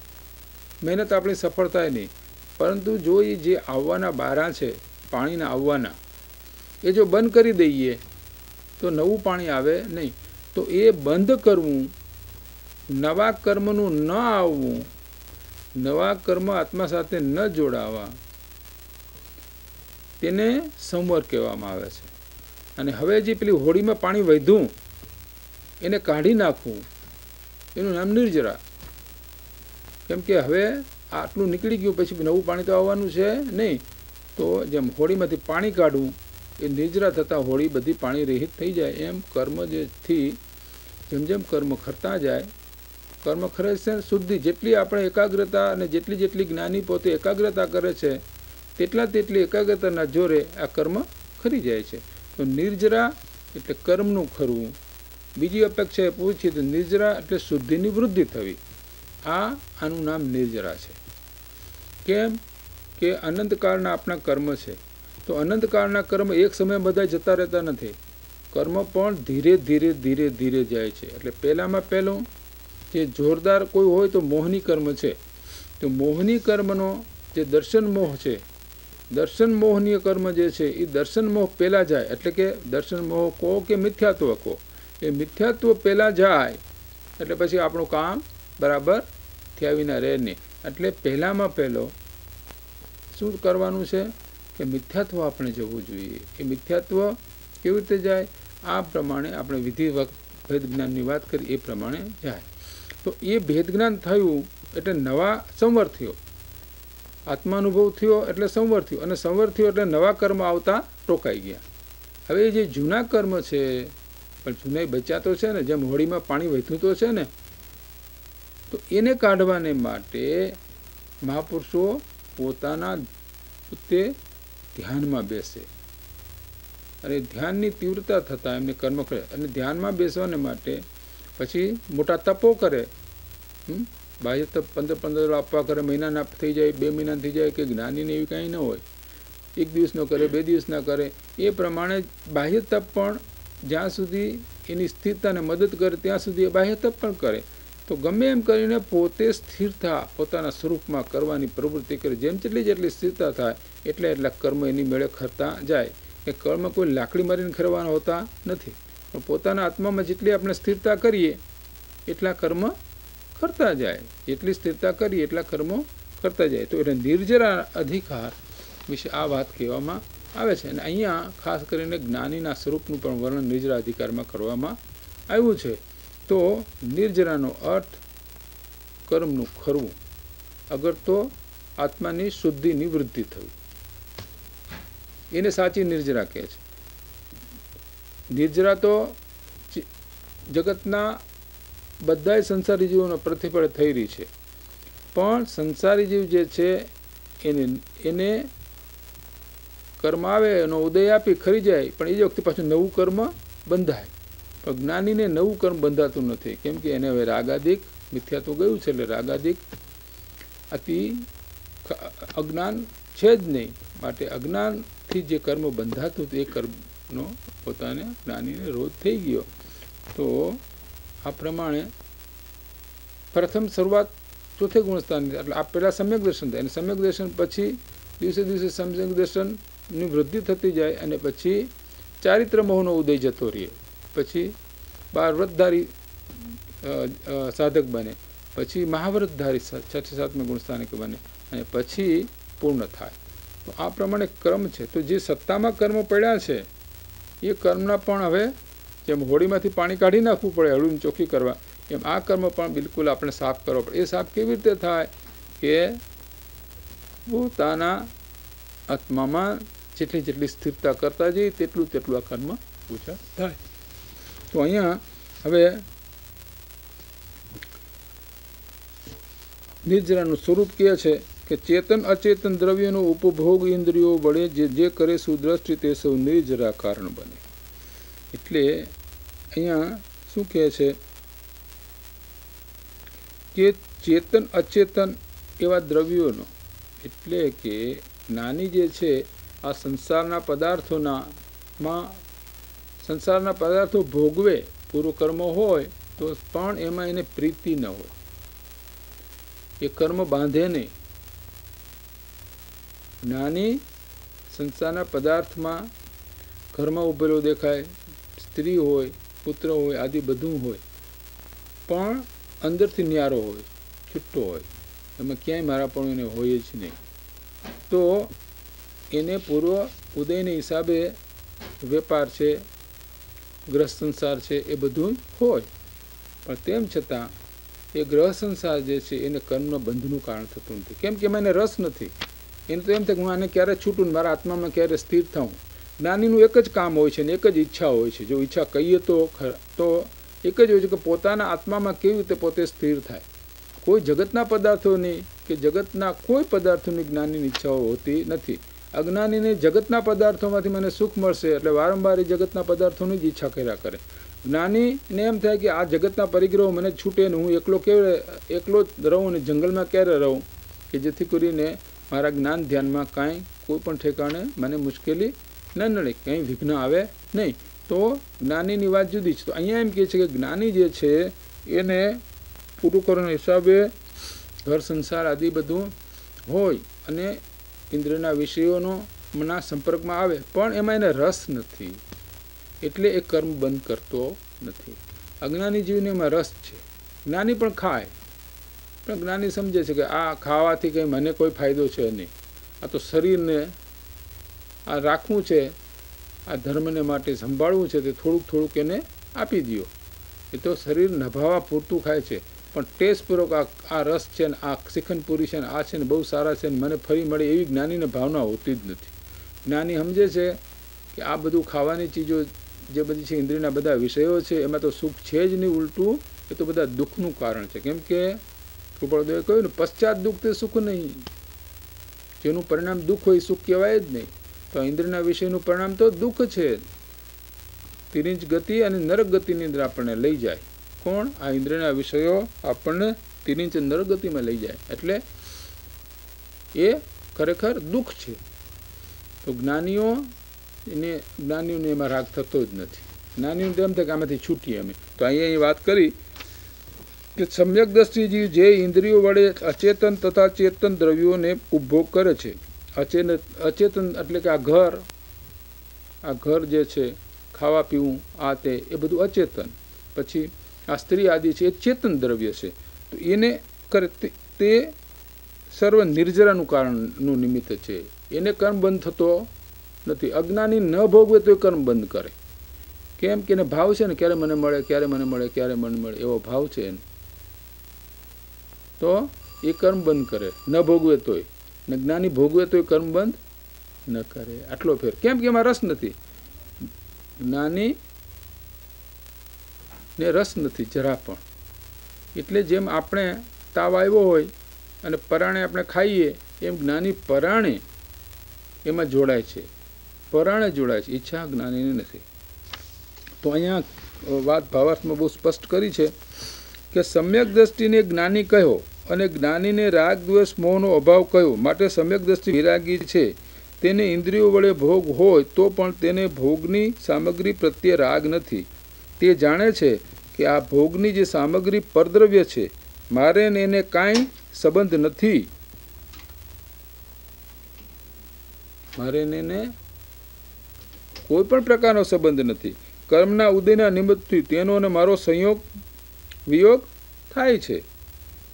મહેનત આપણી સફળ થાય નહીં, પરંતુ જો એ જે આવવાના બારા છે પાણીના આવવાના, એ જો બંધ કરી દઈએ તો નવું પાણી આવે નહીં. તો એ બંધ કરવું, નવા કર્મનું ન આવવું, નવા કર્મ આત્મા સાથે ન જોડાવા, તેને સંવર કહેવામાં આવે છે. અને હવે જે પેલી હોળીમાં પાણી વધ્યું એને કાઢી નાખવું, એનું નામ નિર્જરા. કેમ કે હવે આટલું નીકળી ગયું, પછી નવું પાણી તો આવવાનું છે નહીં. તો જેમ હોળીમાંથી પાણી કાઢવું એ નિર્જરા થતાં હોળી બધી પાણી રહિત થઈ જાય. એમ કર્મ જેથી જેમ કર્મ ખરતા જાય, કર્મ ખરે છે શુદ્ધિ, જેટલી આપણે એકાગ્રતા અને જેટલી જ્ઞાની પોતે એકાગ્રતા કરે છે તેટલી એકાગ્રતાના જોરે આ કર્મ ખરી જાય છે. તો નિર્જરા એટલે કર્મનું ખરવું. બીજી અપેક્ષા એ પૂછીએ તો નિર્જરા એટલે શુદ્ધિની વૃદ્ધિ થવી. આનું નામ નિર્જરા છે. કેમ કે અનંતકાળના આપણા કર્મ છે, તો અનંતકાળના કર્મ એક સમય બધા જતા રહેતા નથી. કર્મ પણ ધીરે ધીરે જાય છે. એટલે પહેલામાં પહેલું જે જોરદાર કોઈ હોય તો મોહની કર્મ છે. તો મોહની કર્મનો જે દર્શન મોહ છે, દર્શન મોહનીય કર્મ જે છે એ દર્શન મોહ પહેલાં જાય. એટલે કે દર્શન મોહ કહો કે મિથ્યાત્વ કહો, એ મિથ્યાત્વ પહેલાં જાય એટલે પછી આપણું કામ બરાબર થયા વિના રહે નહીં. એટલે પહેલામાં પહેલો શું કરવાનું છે કે મિથ્યાત્વ આપણે જવું જોઈએ. એ મિથ્યાત્વ કેવી રીતે જાય? આ પ્રમાણે આપણે વિધિવત ભેદ જ્ઞાનની વાત કરી એ પ્રમાણે જાય. તો એ ભેદ જ્ઞાન થયું એટલે નવા સંવર થયો, આત્માનુભવ થયો એટલે સંવર થયો, અને સંવર થયો એટલે નવા કર્મ આવતા રોકાઈ ગયા. હવે જે જૂના કર્મ છે, પણ જૂના બચ્યા તો છે ને, જેમ હોળીમાં પાણી વહેતું તો છે ને, તો એને કાઢવાને માટે મહાપુરુષો પોતાના પોતે ધ્યાનમાં બેસે, અને ધ્યાનની તીવ્રતા થતાં એમને કર્મ કરે. અને ધ્યાનમાં બેસવાને માટે પછી મોટા તપો કરે. બાહ્ય તપ 15 આપવા કરે, મહિનાના થઈ જાય, 2 મહિના થઈ જાય, કે જ્ઞાનીને એવી કાંઈ ન હોય, 1 દિવસનો કરે, 2 દિવસના કરે. એ પ્રમાણે બાહ્ય તપ પણ જ્યાં સુધી એની સ્થિરતાને મદદ કરે ત્યાં સુધી એ બાહ્ય તપ પણ કરે. તો ગમે એમ કરીને પોતે સ્થિરતા પોતાના સ્વરૂપમાં કરવાની પ્રવૃત્તિ કરે. જેટલી સ્થિરતા થાય એટલા કર્મ એની મેળે ખરતા જાય. એ કર્મ કોઈ લાકડી મારીને ખરવાના હોતા નથી, પણ પોતાના આત્મામાં જેટલી આપણે સ્થિરતા કરીએ એટલા કર્મ કરતા જાય. જેટલી સ્થિરતા કરીએ એટલા કર્મો કરતા જાય. તો એટલે નિર્જરા અધિકાર વિશે આ વાત કહેવામાં આવે છે. અને અહીંયા ખાસ કરીને જ્ઞાનીના સ્વરૂપનું પણ વર્ણન નિર્જરા અધિકારમાં કરવામાં આવ્યું છે. તો નિર્જરાનો અર્થ કર્મનું ખરવું, અગર તો આત્માની શુદ્ધિની વૃદ્ધિ થવી, એને સાચી નિર્જરા કહે છે. નિર્જરા તો જગતના બધા સંસારી જીવોનો પ્રતિફળ થઈ રહી છે, પણ સંસારી જીવ જે છે એને કર્મ આવે એનો ઉદય આપી ખરી જાય, પણ એ જ વખતે પાછું નવું કર્મ બંધાય. પણ જ્ઞાનીને નવું કર્મ બંધાતું નથી, કેમ કે એને હવે રાગાદિક મિથ્યાત્વ ગયું છે. એટલે રાગાદિક અતિ અજ્ઞાન છે જ નહીં, માટે અજ્ઞાનથી જે કર્મ બંધાતું હતું એ કર્મનો પોતાને જ્ઞાનીને રોધ થઈ ગયો. તો આ પ્રમાણે પ્રથમ શરૂઆત ચોથે ગુણસ્થાનની, એટલે આ પહેલાં સમ્યક દર્શન થાય, અને સમ્યક દર્શન પછી દિવસે દિવસે સમ્યક દર્શનની વૃદ્ધિ થતી જાય અને પછી ચારિત્ર મોહનો ઉદય જતો રહે, પછી 12 વ્રતધારી સાધક બને, પછી મહાવ્રતધારી 6થી 7મા ગુણ સ્થાનિક બને અને પછી પૂર્ણ થાય. તો આ પ્રમાણે કર્મ છે. તો જે સત્તામાં કર્મ પડ્યા છે એ કર્મના પણ હવે જેમ હોળીમાંથી પાણી કાઢી નાખવું પડે હળવું ચોખ્ખી કરવા, એમ આ કર્મ પણ બિલકુલ આપણે સાફ કરવો પડે. એ સાફ કેવી રીતે થાય કે પોતાના આત્મામાં જેટલી સ્થિરતા કરતા જઈએ તેટલું આ કર્મ ઓછા થાય. તો અહીંયા હવે નિર્જરાનું સ્વરૂપ કહે છે કે ચેતન અચેતન દ્રવ્યનો ઉપભોગ ઇન્દ્રિયો વડે જે કરે સુદ્રષ્ટિ તે સૌ નિર્જરા કારણ બને. એટલે અહીંયા શું કહે છે કે ચેતન અચેતન એવા દ્રવ્યોનો, એટલે કે જ્ઞાની જે છે આ સંસારના પદાર્થો ભોગવે, પૂર્વકર્મ હોય તો પણ એમાં એને પ્રીતિ ન હોય, એ કર્મ બાંધે નહીં. જ્ઞાની સંસારના પદાર્થમાં ઘરમાં ઉભેલો દેખાય, સ્ત્રી હોય, પુત્ર હોય, આદિ બધું હોય, પણ અંદરથી ન્યારો હોય, છૂટો હોય, એમાં ક્યાંય મારા પણ એને હોય જ નહીં. તો એને પૂર્વ ઉદયને હિસાબે વેપાર છે, ગ્રહ સંસાર છે, એ બધું હોય, પણ તેમ છતાં એ ગ્રહ સંસાર જે છે એને કર્મનો બંધનું કારણ થતું નથી. કેમ કે એમાં એને રસ નથી. એને તો એમ થાય કે હું આને ક્યારે છૂટું, મારા આત્મામાં ક્યારે સ્થિર થાઉં. જ્ઞાનીનું એક જ કામ હોય છે ને એક જ ઈચ્છા હોય છે. જો ઈચ્છા કહીએ તો એક જ હોય છે કે પોતાના આત્મામાં કેવી રીતે પોતે સ્થિર થાય. કોઈ જગતના પદાર્થોની કે જગતના કોઈ પદાર્થોની જ્ઞાનીની ઈચ્છાઓ હોતી નથી. અજ્ઞાનીને જગતના પદાર્થોમાંથી મને સુખ મળશે એટલે વારંવાર એ જગતના પદાર્થોની જ ઈચ્છા કર્યા કરે. જ્ઞાનીને એમ થાય કે આ જગતના પરિગ્રહો મને છૂટે ને હું એકલો જ રહું અને જંગલમાં ક્યારે રહું કે જેથી કરીને મારા જ્ઞાન ધ્યાનમાં કાંઈ કોઈ પણ ઠેકાણે મને મુશ્કેલી ન નડે, કંઈ વિઘ્ન આવે નહીં. તો જ્ઞાનીની વાત જુદી છે. તો અહીંયા એમ કહે છે કે જ્ઞાની જે છે એને પૂર્વકર્મના હિસાબે ઘર સંસાર આદિ બધું હોય અને ઇન્દ્રિયના વિષયોના સંપર્કમાં આવે, પણ એમાં એને રસ નથી એટલે એ કર્મ બંધ કરતો નથી. અજ્ઞાની જીવને એમાં રસ છે. જ્ઞાની પણ ખાય, પણ જ્ઞાની સમજે છે કે આ ખાવાથી કંઈ મને કોઈ ફાયદો છે નહીં, આ તો શરીરને આ રાખવું છે, આ ધર્મને માટે સંભાળવું છે, તે થોડુંક એને આપી દો. એ તો શરીર નભાવવા પૂરતું ખાય છે, પણ ટેસ્ટપૂર્વક આ રસ છે ને આ શિખંડપુરી છે ને આ છે ને બહુ સારા છે ને મને ફરી મળે એવી જ્ઞાનીને ભાવના હોતી જ નથી. જ્ઞાની સમજે છે કે આ બધું ખાવાની ચીજો જે બધી છે ઇન્દ્રિયના બધા વિષયો છે એમાં તો સુખ છે જ નહીં, ઉલટું એ તો બધા દુઃખનું કારણ છે. કેમ કે કૃપાળુદેવે કહ્યું ને પશ્ચાત દુઃખ તે સુખ નહીં. જેનું પરિણામ દુઃખ હોય સુખ કહેવાય જ નહીં. તો ઇન્દ્રિયના વિષયનું પરિણામ તો દુઃખ છે. તિરિંચ ગતિ અને નરક ગતિની અંદર આપણને લઈ જાય. કોણ? આ ઇન્દ્રિયના વિષયો આપણને તિરિંચ નરક ગતિમાં લઈ જાય, એટલે એ ખરેખર દુઃખ છે. તો જ્ઞાનીઓને એમાં રાગ થતો જ નથી. જ્ઞાનીઓને એમ થાય કે આમાંથી છૂટીએ અમે. તો અહીંયા વાત કરી કે સમ્યક દ્રષ્ટિ જે ઇન્દ્રિયો વડે અચેતન તથા ચેતન દ્રવ્યોને ઉપભોગ કરે છે. અચેતન એટલે કે આ ઘર જે છે, ખાવા પીવું આ તે એ બધું અચેતન. પછી આ સ્ત્રી આદિ છે એ ચેતન દ્રવ્ય છે. તો એને કરે તે સર્વ નિર્જરાનું કારણનું નિમિત્ત છે. એને કર્મ બંધ થતો નથી. અજ્ઞાની ન ભોગવે તો એ કર્મ બંધ કરે. કેમ કે એને ભાવ છે ને ક્યારે મને મળે, ક્યારે મને મળે, ક્યારે મને મળે એવો ભાવ છે એને. તો એ કર્મ બંધ કરે, ન ભોગવે તોય. ને જ્ઞાની ભોગવે તોય કર્મ બંધ ન કરે. આટલો ફેર. કેમ કે એમાં રસ નથી. જ્ઞાની ને રસ નથી જરા પણ. એટલે જેમ આપણે તાવ આવ્યો હોય અને પરાણે આપણે ખાઈએ એમ જ્ઞાની પરાણે એમાં જોડાય છે, પરાણે જોડાય છે. ઈચ્છા જ્ઞાનીની નથી. તો અહીંયા વાત ભાવાર્થમાં બહુ સ્પષ્ટ કરી છે કે સમ્યક દ્રષ્ટિને જ્ઞાની કહ્યો અને જ્ઞાનીને રાગ દ્વેષ મોહનો અભાવ કહ્યો. માટે સમ્યક દ્રષ્ટિ વિરાગી છે. તેને ઇન્દ્રિયો વડે ભોગ હોય તો પણ તેને ભોગની સામગ્રી પ્રત્યે રાગ નથી. તે જાણે છે કે આ ભોગની જે સામગ્રી પરદ્રવ્ય છે, મારે એને કાંઈ સંબંધ નથી. મારે એને કોઈ પણ પ્રકારનો સંબંધ નથી. કર્મના ઉદયના નિમિત્તથી તેનો અને મારો સંયોગ વિયોગ થાય છે.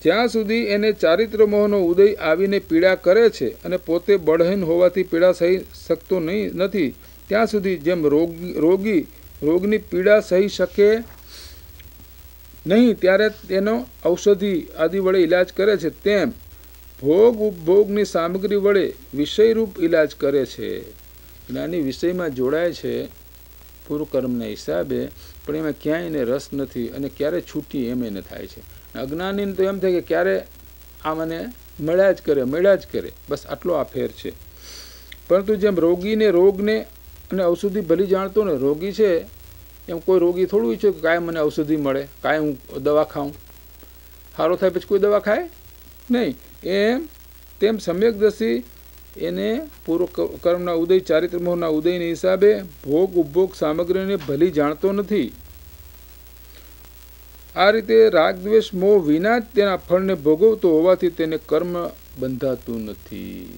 જ્યાં સુધી એને ચારિત્ર મોહનો ઉદય આવીને પીડા કરે છે અને પોતે બળહીન હોવાથી પીડા સહી શકતો નથી, ત્યાં સુધી જેમ રોગી રોગની પીડા સહી શકે નહીં ત્યારે તેનો ઔષધિ આદિ વડે ઇલાજ કરે છે, તેમ ભોગ ઉપભોગની સામગ્રી વડે વિષયરૂપ ઇલાજ કરે છે. જ્ઞાની વિષયમાં જોડાય છે પૂર્વકર્મના હિસાબે, પણ એમાં ક્યાંય એને રસ નથી અને ક્યારે છૂટી એમ એને થાય છે. અજ્ઞાનીને તો એમ થાય કે ક્યારે આ મને મળ્યા જ કરે, બસ આટલો આ ફેર છે. પરંતુ જેમ રોગીને રોગને અને ઔષધિ ભલી જાણતો ને, રોગી છે એમ કોઈ રોગી થોડું ઈચ્છે કે કાંઈ મને ઔષધિ મળે, કાંઈ હું દવા ખાઉં, સારો થાય પછી કોઈ દવા ખાય નહીં. તેમ સમ્યકદર્શી એને પૂર્વ કર્મના ઉદય ચારિત્ર મોહના ઉદયના હિસાબે ભોગ ઉપભોગ સામગ્રીને ભલી જાણતો નથી. આ રીતે રાગ દ્વેષ મોહ વિના જ તેના ફળને ભોગવતો હોવાથી તેને કર્મ બંધાતું નથી.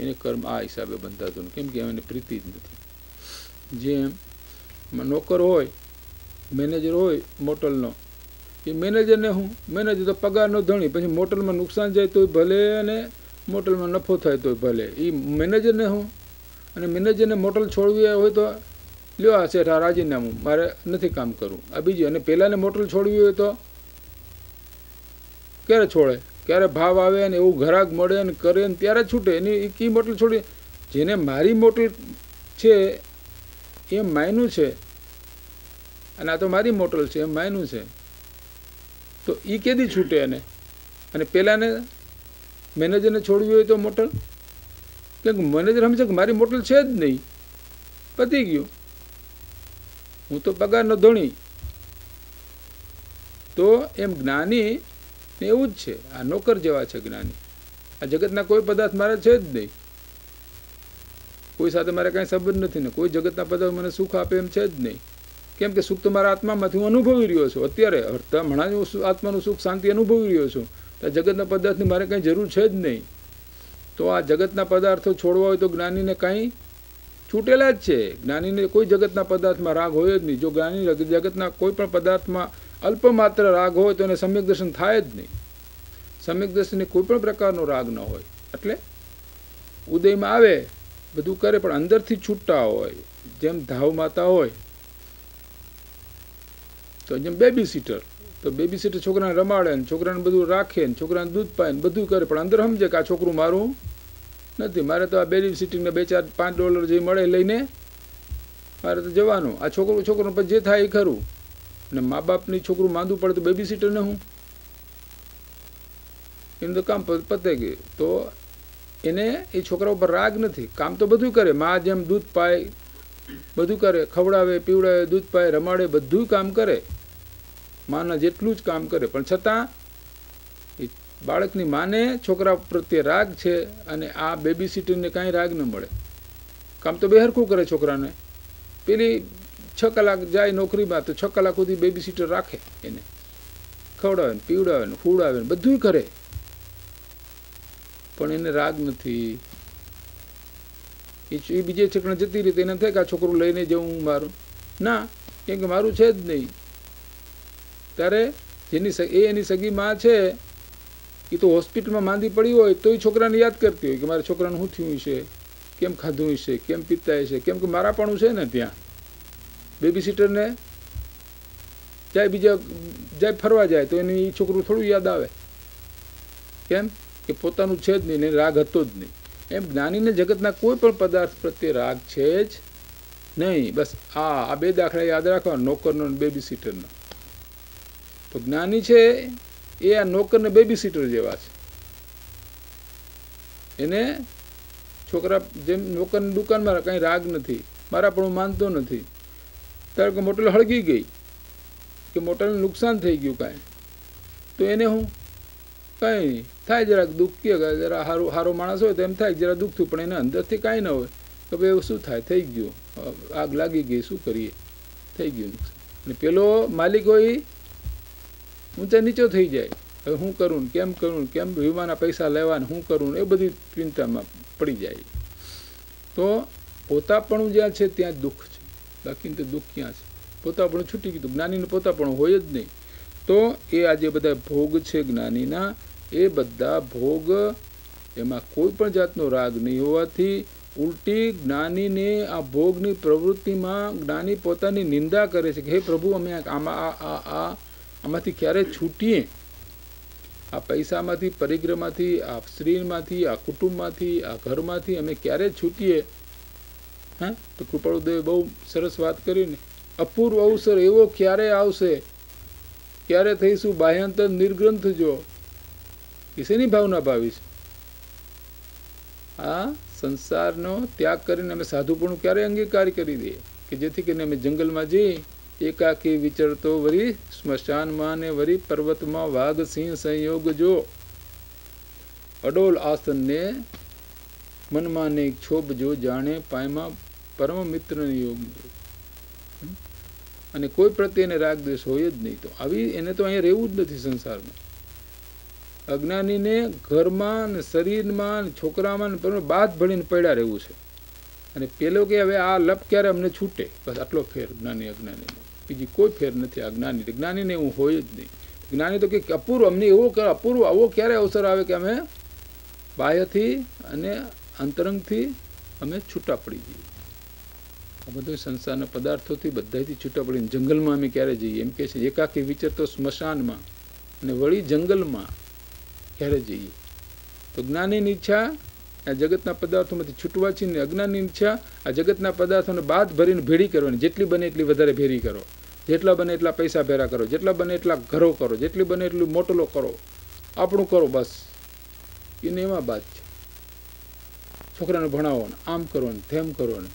એને કર્મ આ હિસાબે બંધાતું નથી, કેમ કે એને પ્રીતિ જ નથી. જેમ નોકર હોય, મેનેજર હોય મોટલનો, એ મેનેજરને મેનેજર તો પગારનો ધણી, પછી મોટલમાં નુકસાન જાય તોય ભલે અને મોટલમાં નફો થાય તોય ભલે, એ મેનેજરને અને મેનેજરને મોટલ છોડવી હોય તો લ્યો આ શેઠ આ રાજીનામું, મારે નથી કામ કરવું. આ બીજું, અને પહેલાંને મોટલ છોડવી હોય તો ક્યારે છોડે, ક્યારે ભાવ આવે ને એવું ઘરાક મળે ને કરે ને ત્યારે છૂટે. એની કી મોટલ છોડી, જેને મારી મોટલ છે એમ માયનું છે અને આ તો મારી મોટલ છે એમ માયનું છે, તો એ કેદી છૂટે એને? અને પહેલાંને મેનેજરને છોડવી હોય તો મોટલ, કેમ કે મેનેજર સમજે કે મારી મોટલ છે જ નહીં, પતી ગયું, હું તો પગારનો ધણી. તો એમ જ્ઞાની ને એવું જ છે, આ નોકર જેવા છે જ્ઞાની. આ જગતના કોઈ પદાર્થ મારે છે જ નહીં, કોઈ સાથે મારે કાંઈ સંબંધ નથી ને કોઈ જગતના પદાર્થ મને સુખ આપે એમ છે જ નહીં. કેમ કે સુખ તો મારા આત્મામાંથી હું અનુભવી રહ્યો છું. અત્યારે હમણાં હું આત્માનું સુખ શાંતિ અનુભવી રહ્યો છું, તો જગતના પદાર્થની મારે કંઈ જરૂર છે જ નહીં. તો આ જગતના પદાર્થો છોડવા હોય તો જ્ઞાનીને કાંઈ છૂટેલા જ છે. જ્ઞાનીને કોઈ જગતના પદાર્થમાં રાગ હોય જ નહીં. જો જ્ઞાની જગતના કોઈ પણ પદાર્થમાં અલ્પમાત્ર રાગ હોય તો એને સમ્યક દર્શન થાય જ નહીં. સમ્યક દર્શનને કોઈ પણ પ્રકારનો રાગ ન હોય, એટલે ઉદયમાં આવે બધું કરે પણ અંદરથી છૂટતા હોય. જેમ ધાવ માતા હોય તો જેમ બેબી સીટર, તો બેબી સીટર છોકરાને રમાડે ને છોકરાને બધું રાખે ને છોકરાને દૂધ પાય ને બધું કરે, પણ અંદર સમજે કે આ છોકરું મારું નથી, મારે તો આ બેબી સીટિંગને $2-4-5 જે મળે લઈને મારે તો જવાનું. આ છોકરું પછી જે થાય એ ખરું. અને મા બાપની છોકરું માંદું પડે તો બેબી સીટરને એનું તો કામ પતે ગયું. તો એને એ છોકરા ઉપર રાગ નથી, કામ તો બધું કરે. મા જેમ દૂધ પાય બધું કરે, ખવડાવે પીવડાવે દૂધ પાય રમાડે બધું કામ કરે, માના જેટલું જ કામ કરે, પણ છતાં એ બાળકની માને છોકરા પ્રત્યે રાગ છે અને આ બેબી સીટરને કાંઈ રાગ ન મળે. કામ તો બે હરખું કરે છોકરાને. પેલી 6 કલાક જાય નોકરીમાં તો 6 કલાક સુધી બેબી સીટર રાખે, એને ખવડાવે ને પીવડાવે ને ફૂડાવે ને બધું કરે, પણ એને રાગ નથી. એ બીજે છોકરા જતી રીતે એને થાય કે આ છોકરું લઈને જવું મારું ના, કેમ કે મારું છે જ નહીં. ત્યારે એની સગી માં છે એ તો હોસ્પિટલમાં માંદી પડી હોય તો એ છોકરાને યાદ કરતી હોય કે મારા છોકરાને શું થયું છે, કેમ ખાધું હશે, કેમ પીતા હશે, કેમ કે મારાપણું છે ને. ત્યાં બેબી સીટરને જાય ફરવા જાય તો એને એ છોકરું થોડું યાદ આવે, કેમ કે પોતાનું છે જ નહીં ને રાગ હતો જ નહીં. એમ જ્ઞાનીને જગતના કોઈ પણ પદાર્થ પ્રત્યે રાગ છે જ નહીં. બસ આ 2 દાખલા યાદ રાખવા, નોકરનો અને બેબી સીટરનો. તો જ્ઞાની છે એ આ નોકર ને બેબી સીટર જેવા છે. એને છોકરા જેમ નોકરની દુકાનમાં કાંઈ રાગ નથી, મારા પણ હું માનતો નથી. ત્યારે કે મોટલ હળગી ગઈ કે મોટલને નુકસાન થઈ ગયું કાંઈ, તો એને હું કાંઈ નહીં થાય, જરાક દુઃખ કે જરા સારો માણસ હોય તો એમ થાય જરા દુઃખ થયું, પણ એને અંદરથી કાંઈ ન હોય કે ભાઈ એવું શું થાય, થઈ ગયું, આગ લાગી ગઈ, શું કરીએ, થઈ ગયું નુકસાન. અને પેલો માલિક હોય ઊંચા નીચો થઈ જાય, હવે શું કરું ને કેમ કરું, કેમ વીમાના પૈસા લેવા ને શું કરું, એ બધી ચિંતામાં પડી જાય. તો પોતાપણું જ્યાં છે ત્યાં દુઃખ છે, બાકી તો દુઃખ ક્યાં છે? પોતાપણું છૂટી ગયું. જ્ઞાનીને પોતાપણું હોય જ નહીં. તો એ આ જે બધા ભોગ છે જ્ઞાનીના, એ બધા ભોગ એમાં કોઈ પણ જાતનો રાગ નહીં હોવાથી ઉલટી જ્ઞાનીને આ ભોગની પ્રવૃત્તિમાં જ્ઞાની પોતાની નિંદા કરે છે કે હે પ્રભુ, અમે આમાંથી ક્યારે છૂટીએ? આ પૈસામાંથી, પરિગ્રહમાંથી, આ સ્ત્રીમાંથી, આ કુટુંબમાંથી, આ ઘરમાંથી અમે ક્યારે છૂટીએ? હા, તો કૃપાળુદેવે બહુ સરસ વાત કરીને, અપૂર્વ અવસર એવો ક્યારે આવશે, ક્યારે થઈશું બાહ્યાંતર નિર્ગ્રંથ જો. શેની ભાવના ભાવી છે? આ સંસારનો ત્યાગ કરીને અમે સાધુપણું ક્યારે અંગીકાર કરી દઈએ કે જેથી કરીને અમે જંગલમાં જઈ એકાકી વિચરતો વરી સ્મશાનમાં ને વરી પર્વતમાં વાઘ સિંહ સંયોગ જો. અડોલ આસનને મનમાં ને છોબ જો, જાણે પાયમાં પરમ મિત્રનો યોગ જો. અને કોઈ પ્રત્યે એને રાગ દ્વેષ હોય જ નહીં. તો આવી એને તો અહીંયા રહેવું જ નથી સંસારમાં. અજ્ઞાનીને ઘરમાં ને શરીરમાં ને છોકરામાં ને બાદ ભળીને પડ્યા રહેવું છે. અને પેલો કે હવે આ લપ ક્યારે અમને છૂટે, બસ આટલો ફેર જ્ઞાની અજ્ઞાનીનો. બીજી કોઈ ફેર નથી આ જ્ઞાની. જ્ઞાનીને એવું હોય જ નહીં. જ્ઞાની તો કે અપૂર્વ, અમને એવો અપૂર્વ આવો ક્યારે અવસર આવે કે અમે બાહ્યથી અને અંતરંગથી અમે છૂટા પડી જઈએ. આ બધું સંસારના પદાર્થોથી બધાથી છૂટા પડીને જંગલમાં અમે ક્યારે જઈએ? એમ કે છે એકાકી વિચરતો સ્મશાનમાં અને વળી જંગલમાં ક્યારે જઈએ? તો જ્ઞાનીની ઈચ્છા આ જગતના પદાર્થોમાંથી છૂટવા છે ને અજ્ઞાનની ઈચ્છા આ જગતના પદાર્થોને બાદ ભરીને ભેળી કરવાની. જેટલી બને એટલી વધારે ભેરી કરો, જેટલા બને એટલા પૈસા ભેરા કરો, જેટલા બને એટલા ઘરો કરો, જેટલી બને એટલું મોટલો કરો, આપણું કરો, બસ એને એમાં બાદ છે. છોકરાને ભણાવો, આમ કરો ને તેમ કરો ને,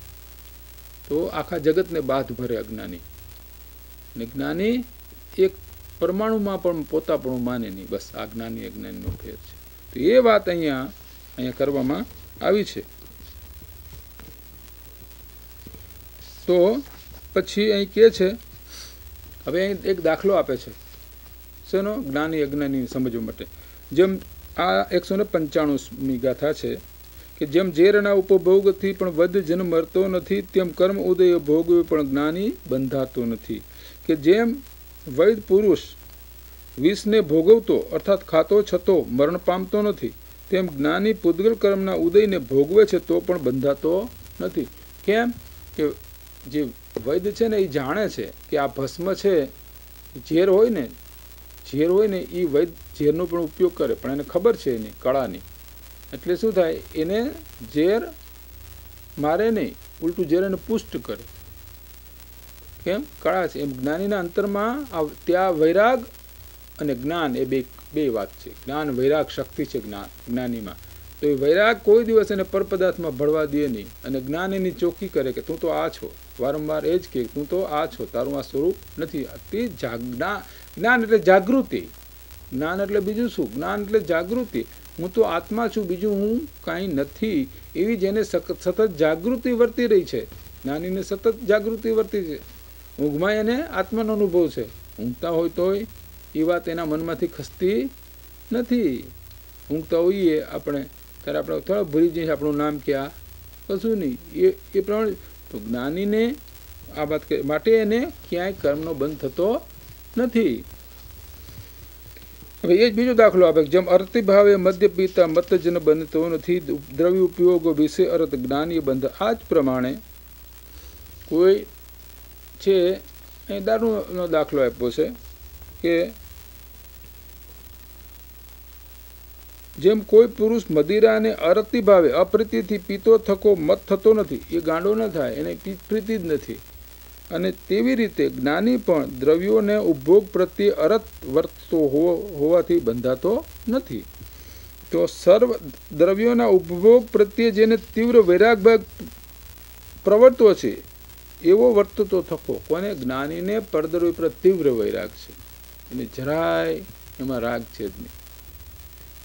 તો આખા જગતને બાદ ભરે અજ્ઞાની. ને જ્ઞાની એક પરમાણુમાં પણ પોતાપણું માને નહીં. બસ આ જ્ઞાની અજ્ઞાનીનો ફેર છે. તો એ વાત અહીંયા કરવામાં આવી છે. તો પછી અહીં કહે છે, હવે અહીં એક દાખલો આપે છે શેનો? જ્ઞાની અજ્ઞાની સમજવા માટે. જેમ આ 195મી ગાથા છે કે જેમ ઝેરના ઉપભોગથી પણ વધ જન મરતો નથી, તેમ કર્મ ઉદય ભોગવે પણ જ્ઞાની બંધાતો નથી. કે જેમ વૈદ પુરુષ વિષને ભોગવતો અર્થાત ખાતો છતો મરણ પામતો નથી, તેમ જ્ઞાની પૂદગલ કર્મના ઉદયને ભોગવે છે તો પણ બંધાતો નથી. કેમ કે જે વૈદ છે ને એ જાણે છે કે આ ભસ્મ છે, ઝેર હોય ને એ વૈદ ઝેરનો પણ ઉપયોગ કરે, પણ એને ખબર છે એની કળાની. એટલે શું થાય, એને ઝેર મારે નહીં, ઉલટું ઝેર એને પુષ્ટ કરે. કેમ? કળા છે. એમ જ્ઞાનીના અંતરમાં ત્યાં વૈરાગ અને જ્ઞાન એ બે વાત છે. જ્ઞાન વૈરાગ શક્તિ છે જ્ઞાનીમાં. તો એ વૈરાગ કોઈ દિવસ એને પરપદાર્થમાં ભળવા દે નહીં. અને જ્ઞાન એની ચોખ્ખી કરે કે તું તો આ છો, વારંવાર એ જ કે તું તો આ છો, તારું આ સ્વરૂપ નથી. તે જ્ઞાન એટલે જાગૃતિ. જ્ઞાન એટલે બીજું શું? જ્ઞાન એટલે જાગૃતિ. હું તો આત્મા છું, બીજું હું કાંઈ નથી. એવી જેને સતત જાગૃતિ વર્તી રહી છે, જ્ઞાનીને સતત જાગૃતિ વર્તી છે. ઊંઘમાં એને આત્માનો અનુભવ છે. ઊંઘતા હોય તોય એ વાત એના મનમાંથી ખસતી નથી. ઊંઘતા હોઈએ આપણે ત્યારે આપણે થોડા ભૂલી જઈએ આપણું નામ ક્યાં, કશું નહીં. એ પ્રમાણે તો જ્ઞાનીને આ વાત માટે એને ક્યાંય કર્મનો બંધ થતો નથી. હવે એ જ બીજો દાખલો આપે, જેમ અર્તિભાવે મદ્ય પીતા મતજન બંધતો નથી, દ્રવ્ય ઉપયોગ વિશે અર્થ જ્ઞાની બંધ. આ જ પ્રમાણે કોઈ છે, એ દારૂનો દાખલો આપ્યો છે કે જેમ કોઈ પુરુષ મદિરાને અરતિભાવે અપ્રીતિથી પીતો થકો મત થતો નથી, એ ગાંડો ન થાય, એને પ્રીતિ જ નથી. અને તેવી રીતે જ્ઞાની પણ દ્રવ્યોને ઉપભોગ પ્રત્યે અરત વર્તતો હોવાથી બંધાતો નથી. તો સર્વ દ્રવ્યોના ઉપભોગ પ્રત્યે જેને તીવ્ર વૈરાગ પ્રવર્તવો છે એવો વર્તતો થકો. કોને? જ્ઞાનીને પરદ્રવ્ય પર તીવ્ર વૈરાગ છે, એને જરાય એમાં રાગ છે જ નહીં.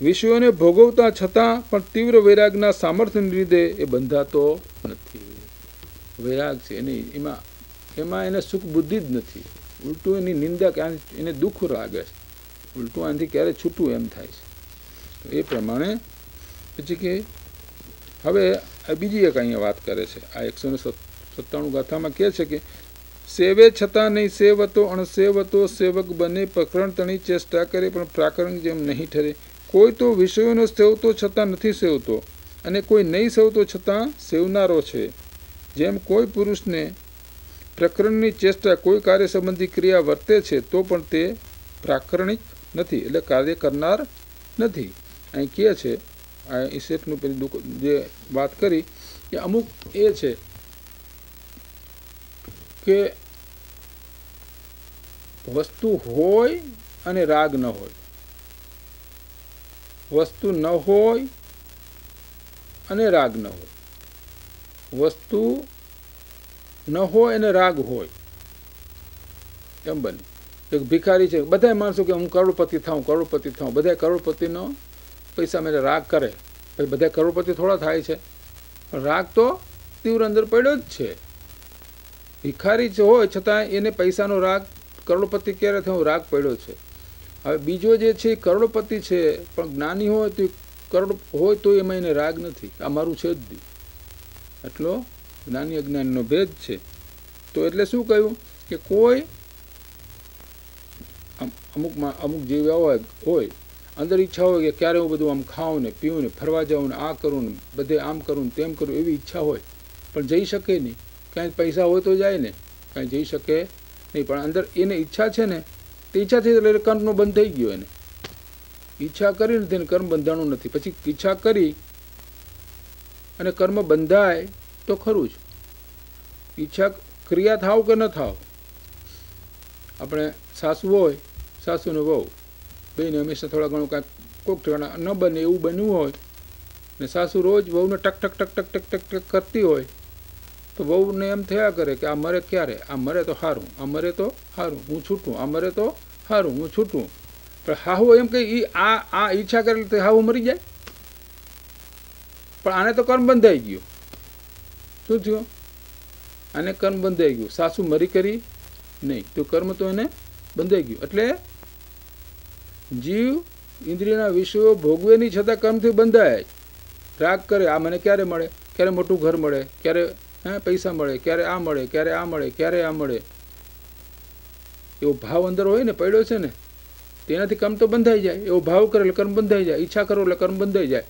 વિષયોને ભોગવતા છતાં પણ તીવ્ર વૈરાગના સામર્થ્યને લીધે એ બંધાતો નથી. વૈરાગ છે એને એમાં એને સુખ બુદ્ધિ જ નથી. ઉલટું એની નિંદા કે એને દુઃખ લાગે છે, ઉલટું આનાથી ક્યારે છૂટું એમ થાય છે. એ પ્રમાણે પછી કે હવે આ બીજી એક અહીંયા વાત કરે છે. આ 197 ગાથામાં કહે છે કે સેવે છતાં નહીં સેવતો અણસેવતો સેવક બને, પ્રકરણ તણી ચેષ્ટા કરે પણ પ્રાકરણ જેમ નહીં ઠરે. કોઈ તો વિષયોનો સેવતો છતાં નથી સેવતો, અને કોઈ નહીં સેવતો છતાં સેવનારો છે. જેમ કોઈ પુરુષને પ્રકરણની ચેષ્ટા કોઈ કાર્ય સંબંધી ક્રિયા વર્તે છે તો પણ તે પ્રાકરણિક નથી, એટલે કાર્ય કરનાર નથી. અહીં કહે છે આ ઈસેફનું પેલી જે વાત કરી કે અમુક એ છે કે વસ્તુ હોય અને રાગ ન હોય, વસ્તુ ન હોય અને રાગ ન હોય, વસ્તુ ન હોય અને રાગ હોય, એમ બને. એક ભિખારી છે, બધા માણસો કે હું કરોડપતિ થાઉં કરોડપતિ થાઉં, બધા કરોડપતિનો પૈસા મેં રાગ કરે. પછી બધા કરોડપતિ થોડા થાય છે, પણ રાગ તો તીવ્ર અંદર પડ્યો જ છે. ભિખારી જ હોય છતાં એને પૈસાનો રાગ, કરોડપતિ ક્યારે થયો રાગ પડ્યો છે. હવે બીજો જે છે કરોડપતિ છે પણ જ્ઞાની હોય તો કરોડ હોય તો એમાં એને રાગ નથી, આ મારું છે જ નહીં. એટલો જ્ઞાની અજ્ઞાનીનો ભેદ છે. તો એટલે શું કહ્યું કે કોઈ અમુક જેવા હોય અંદર ઈચ્છા હોય કે ક્યારે હું બધું આમ ખાઉં ને પીવું ને ફરવા જાઉં ને આ કરું ને બધે આમ કરું ને તેમ કરું, એવી ઈચ્છા હોય પણ જઈ શકે નહીં. કાંઈ પૈસા હોય તો જાય ને, કાંઈ જઈ શકે નહીં. પણ અંદર એને ઈચ્છા છે ને, તે ઈચ્છાથી એટલે કર્મનો બંધ થઈ ગયો. એને ઈચ્છા કરી નથી, કર્મ બંધાણું નથી. પછી ઈચ્છા કરી અને કર્મ બંધાય તો ખરું જ. ઈચ્છા ક્રિયા થાવ કે ન થાવ, આપણે સાસુ હોય, સાસુને વહુ બેને હંમેશા થોડા ઘણું કાંઈક કોઈક ઠેકાણા ન બને એવું બન્યું હોય ને સાસુ રોજ વહુને ટક ટક ટક ટક ટક ટક ટક કરતી હોય તો વહુને એમ થયા કરે કે આ મરે ક્યારે, આ મરે તો સારું, આ મરે તો સારું હું છૂટું, આ મરે તો સારું હું છૂટું. પણ હાહુ એમ કે આ ઈચ્છા કરે તો હાહુ મરી જાય. પણ આને તો કર્મ બંધાઈ ગયું. શું થયું? આને કર્મ બંધાઈ ગયું. સાસુ મરી કરી નહીં તો કર્મ તો એને બંધાઈ ગયું. એટલે જીવ ઇન્દ્રિયના વિષયો ભોગવે નહીં છતાં કર્મથી બંધાય. રાગ કરે, આ મને ક્યારે મળે, ક્યારે મોટું ઘર મળે, ક્યારે પૈસા મળે, ક્યારે આ મળે, ક્યારે આ મળે, ક્યારે આ મળે, એવો ભાવ અંદર હોય ને પડ્યો છે ને, તેનાથી કર્મ તો બંધાઈ જાય. એવો ભાવ કરે એટલે કર્મ બંધાઈ જાય, ઈચ્છા કરો એટલે કર્મ બંધાઈ જાય.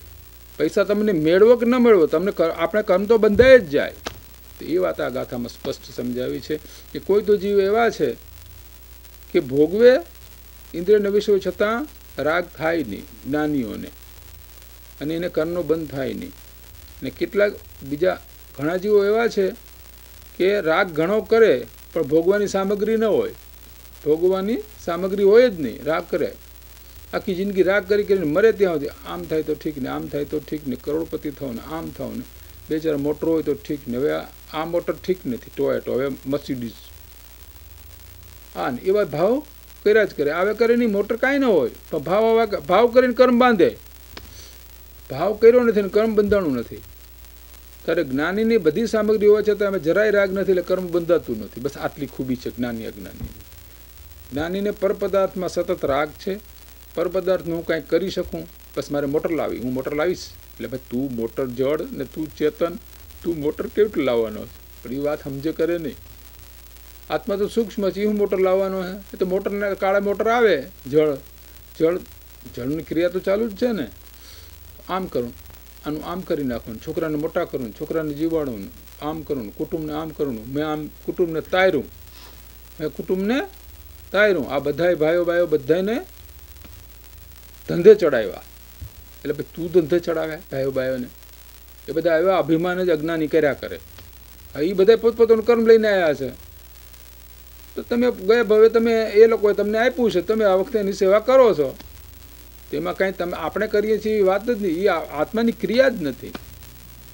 પૈસા તમને મેળવો કે ન મેળવો, તમને આપણે કર્મ તો બંધાઈ જ જાય. તો એ વાત આ ગાથામાં સ્પષ્ટ સમજાવી છે કે કોઈ તો જીવ એવા છે કે ભોગવે ઇન્દ્રિયના વિષયો છતાં રાગ થાય નહીં જ્ઞાનીઓને, અને એને કર્મનો બંધ થાય નહીં. અને કેટલાક બીજા ઘણા જીવો એવા છે કે રાગ ઘણો કરે પણ ભોગવાની સામગ્રી ન હોય, ભોગવાની સામગ્રી હોય જ નહીં, રાગ કરે આખી જિંદગી રાગ કરી કરીને મરે ત્યાં સુધી આમ થાય તો ઠીક ને, આમ થાય તો ઠીક ને, કરોડપતિ થાવ ને, આમ થાવ ને, બે ચાર મોટર હોય તો ઠીક ને, હવે આ મોટર ઠીક નથી, ટોયેટો હવે મર્સિડીઝ, આ ને એવા ભાવ કર્યા જ કરે. આવે કરે નહીં, મોટર કાંઈ ન હોય પણ ભાવ કરીને કર્મ બાંધે. ભાવ કર્યો નથી ને કર્મ બંધાણું નથી. ત્યારે જ્ઞાનીની બધી સામગ્રી હોવા છતાં અમે જરાય રાગ નથી એટલે કર્મ બંધાતું નથી. બસ આટલી ખૂબી છે જ્ઞાની અજ્ઞાની. જ્ઞાનીને પરપદાર્થમાં સતત રાગ છે. પરપદાર્થનું હું કાંઈક કરી શકું, બસ મારે મોટર લાવી, હું મોટર લાવીશ. એટલે ભાઈ તું મોટર જળ ને તું ચેતન, તું મોટર કેવી રીતે લાવવાનો છે? પણ એ વાત સમજે કરે નહીં. આત્મા તો સૂક્ષ્મ છે, હું મોટર લાવવાનો હે? એ તો મોટરને કાળે મોટર આવે, જળની ક્રિયા તો ચાલુ જ છે ને. આમ કરું, આનું આમ કરી નાખું, છોકરાને મોટા કરું, છોકરાને જીવાડું, આમ કરું, કુટુંબને આમ કરું, મેં આમ કુટુંબને તાર્યું, આ બધાય ભાઈઓ બાઈઓ બધાને ધંધે ચડાવ્યા. એટલે ભાઈ તું ધંધે ચડાવ્યા ભાઈઓ બાઈઓને, એ બધા આવ્યા અભિમાન જ અજ્ઞાની કર્યા કરે. એ બધા પોતપોતાનું કર્મ લઈને આવ્યા છે. તો તમે ગયા ભવે તમે એ લોકોએ તમને આપ્યું છે, તમે આ વખતે એની સેવા કરો છો, તેમાં કાંઈ તમે આપણે કરીએ છીએ એ વાત જ નહીં. એ આત્માની ક્રિયા જ નથી.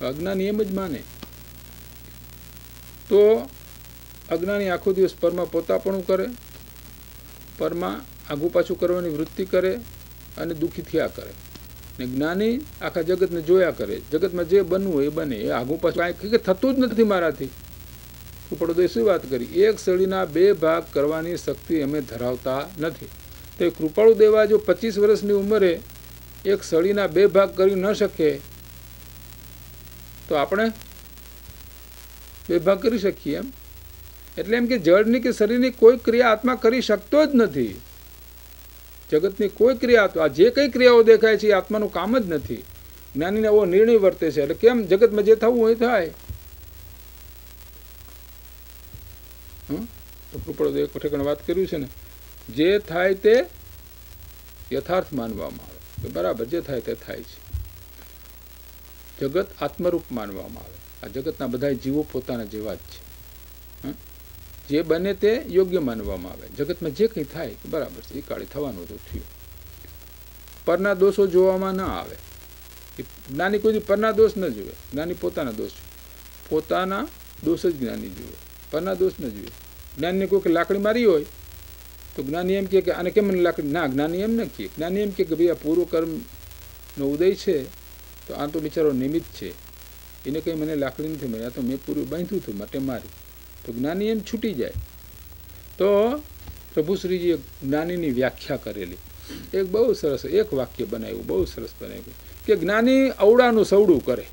અજ્ઞાની એમ જ માને. તો અજ્ઞાની આખો દિવસ પરમાં પોતાપણું કરે, પરમાં આગું પાછું કરવાની વૃત્તિ કરે અને દુઃખી થયા કરે. ને જ્ઞાની આખા જગતને જોયા કરે, જગતમાં જે બનવું હોય એ બને, એ આગું પાછું કાંઈ થતું જ નથી મારાથી. કૃપાળુદેવે શું વાત કરી? એક સળીના 2 ભાગ કરવાની શક્તિ અમે ધરાવતા નથી. તો એ કૃપાળુદેવા જો 25 વર્ષની ઉંમરે એક સળીના 2 ભાગ કરી ન શકે તો આપણે બે ભાગ કરી શકીએ એમ. એટલે એમ કે જળની કે શરીરની કોઈ ક્રિયા આત્મા કરી શકતો જ નથી. જગતની કોઈ ક્રિયા, આ જે કંઈ ક્રિયાઓ દેખાય છે એ આત્માનું કામ જ નથી. જ્ઞાનીને એવો નિર્ણય વર્તે છે. એટલે કેમ જગતમાં જે થવું હોય થાય. તો કૃપળ એક ઠેકાણે વાત કર્યું છે ને, જે થાય તે યથાર્થ માનવામાં આવે કે બરાબર જે થાય તે થાય છે. જગત આત્મરૂપ માનવામાં આવે. આ જગતના બધા જીવો પોતાના જેવા જ છે. જે બને તે યોગ્ય માનવામાં આવે. જગતમાં જે કંઈ થાય બરાબર છે, એ કાળે થવાનું તો થયું. પરના દોષો જોવામાં ના આવે. જ્ઞાની કોઈ પરના દોષ ન જુએ. જ્ઞાની પોતાના દોષ, પોતાના દોષ જ જ્ઞાની જુએ, પરના દોષ ન જુએ. જ્ઞાનીને કોઈ લાકડી મારી હોય તો જ્ઞાની એમ કે આને કેમ લાકડી, ના, જ્ઞાની એમ ન કહે. જ્ઞાની એમ કે ભાઈ આ પૂર્વ કર્મનો ઉદય છે, તો આ તો બિચારો નિમિત્ત છે, એને કંઈ મને લાકડી નથી મળી, આ તો મેં પૂરું બાંધ્યું હતું માટે મારી. તો જ્ઞાની એમ છૂટી જાય. તો પ્રભુશ્રીજીએ જ્ઞાનીની વ્યાખ્યા કરેલી એક બહુ સરસ એક વાક્ય બનાવ્યું, બહુ સરસ બનાવ્યું કે જ્ઞાની અવડાનું સવડું કરે.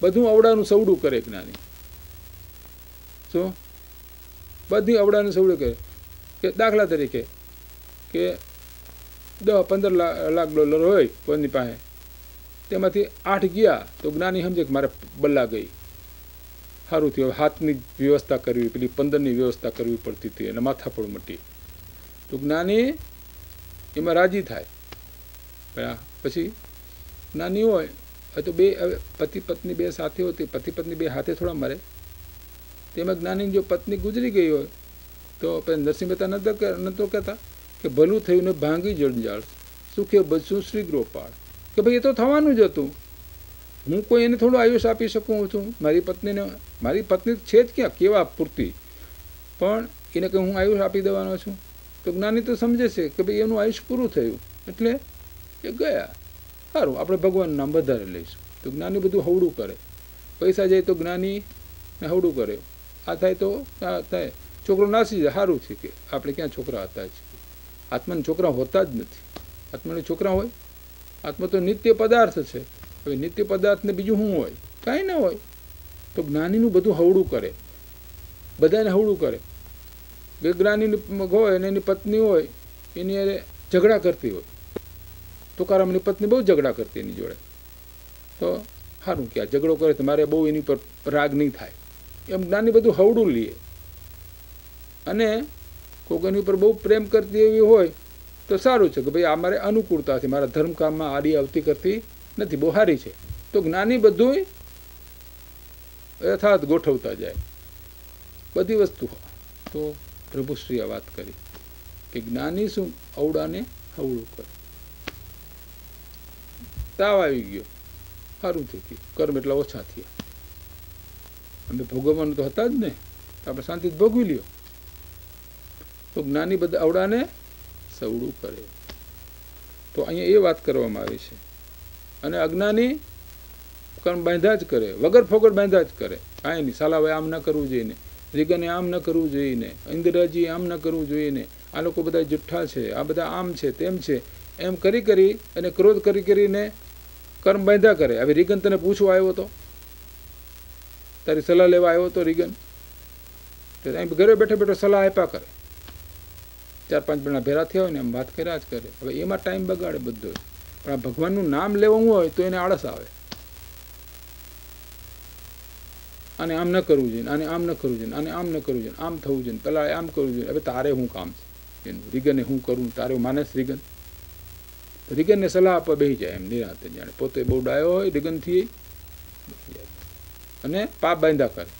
બધું અવડાનું સવડું કરે જ્ઞાની. શું? બધી અવડાનું સવડું કરે. કે દાખલા તરીકે કે 10-15 લાખ ડોલર હોય કોઈની પાસે, તેમાંથી 8 ગયા તો જ્ઞાની સમજે કે મારે બલ્લા ગઈ, સારું થયું. હાથની વ્યવસ્થા કરવી, પેલી 15ની વ્યવસ્થા કરવી પડતી હતી અને માથાપડ મટી. તો જ્ઞાની એમાં રાજી થાય. પછી જ્ઞાની હોય તો બે પતિ પત્ની બે સાથે હોય, પતિ પત્ની બે હાથે થોડા મરે. તેમાં જ્ઞાની જો પત્ની ગુજરી ગઈ હોય તો નરસિંહ મહેતા નતો કહેતા કે ભલું થયું ને ભાંગી જળજાળ, સુખે બચશું શ્રી ગૃહપાળ. કે ભાઈ એ તો થવાનું જ હતું. હું કોઈ એને થોડું આયુષ આપી શકું છું? મારી પત્ની છે જ ક્યાં, કેવા પૂરતી, પણ એને કંઈ હું આયુષ આપી દેવાનો છું? તો જ્ઞાની તો સમજે છે કે ભાઈ એનું આયુષ પૂરું થયું એટલે એ ગયા. સારું, આપણે ભગવાનનું નામ વધારે લઈશું. તો જ્ઞાની બધું હવડું કરે. પૈસા જાય તો જ્ઞાનીને હવડું કરે. આ થાય તો આ થાય. છોકરો નાસી જાય, સારું છે કે આપણે ક્યાં છોકરા હતા જ. આત્માના છોકરા હોતા જ નથી. આત્માના છોકરા હોય? આત્મા તો નિત્ય પદાર્થ છે. હવે નિત્ય પદાર્થને બીજું શું હોય? કાંઈ ના હોય. તો જ્ઞાનીનું બધું હવડું કરે, બધાને હવડું કરે. જ્ઞાનીની હોય અને એની પત્ની હોય, એની અરે ઝઘડા કરતી હોય. તુકારામની પત્ની બહુ ઝઘડા કરતી એની જોડે. તો સારું કે આ ઝઘડો કરે તો મારે બહુ એની પર રાગ નહીં થાય. એમ જ્ઞાની બધું હવડું લે. અને કોઈક એની ઉપર બહુ પ્રેમ કરતી એવી હોય તો સારું છે કે ભાઈ આ મારે અનુકૂળતા છે, મારા ધર્મકામમાં આડી આવતી કરતી નથી, બહુ સારી છે. તો જ્ઞાની બધું યથાર્થ ગોઠવતા જાય બધી વસ્તુ. તો પ્રભુશ્રીએ વાત કરી કે જ્ઞાની શું અવડાને હવડું કરે. તાવ આવી ગયો, સારું થઈ ગયું, કર્મ એટલા ઓછા થયા. અમે ભોગવવાનું તો હતા જ ને, આપણે શાંતિથી ભોગવી લ્યો. તો જ્ઞાની બધા અવડાને સવડું કરે. તો અહીંયા એ વાત કરવામાં આવી છે. અને અજ્ઞાની કર્મ બાંધ્યા જ કરે, વગર ફોગર બાંધ્યા જ કરે. કાંઈ નહીં, સાલાભાઈ આમ ન કરવું જોઈએ ને, રીગને આમ ન કરવું જોઈએ ને, ઇન્દિરાજી આમ ન કરવું જોઈએ ને, આ લોકો બધા જુઠ્ઠા છે, આ બધા આમ છે તેમ છે, એમ કરી અને ક્રોધ કરીને કર્મ બાંધ્યા કરે. હવે રીગન તને પૂછવા આવ્યો હતો, તારી સલાહ લેવા આવ્યો હતો રીગન, તો અહીં ઘરે બેઠો સલાહ આપ્યા કરે. 4-5 જણા ભેરા થયા હોય ને એમ વાત કર્યા જ કરે. હવે એમાં ટાઈમ બગાડે બધો. પણ આ ભગવાનનું નામ લેવું હોય તો એને આળસ આવે. આને આમ ન કરવું જોઈએ, આને આમ ન કરવું જોઈએ, આને આમ ન કરવું જોઈએ, આમ થવું જોઈએ, પેલા આમ કરવું જોઈએ. હવે તારે શું કામ છે એનું? રીગને શું કરવું? તારે માનસ રીગન રીગનને સલાહ આપવા બેસી જાય એમ નિરાંતે, જાણે પોતે બહુ ડાયો હોય રીગનથી, અને પાપ બાંધા કરે.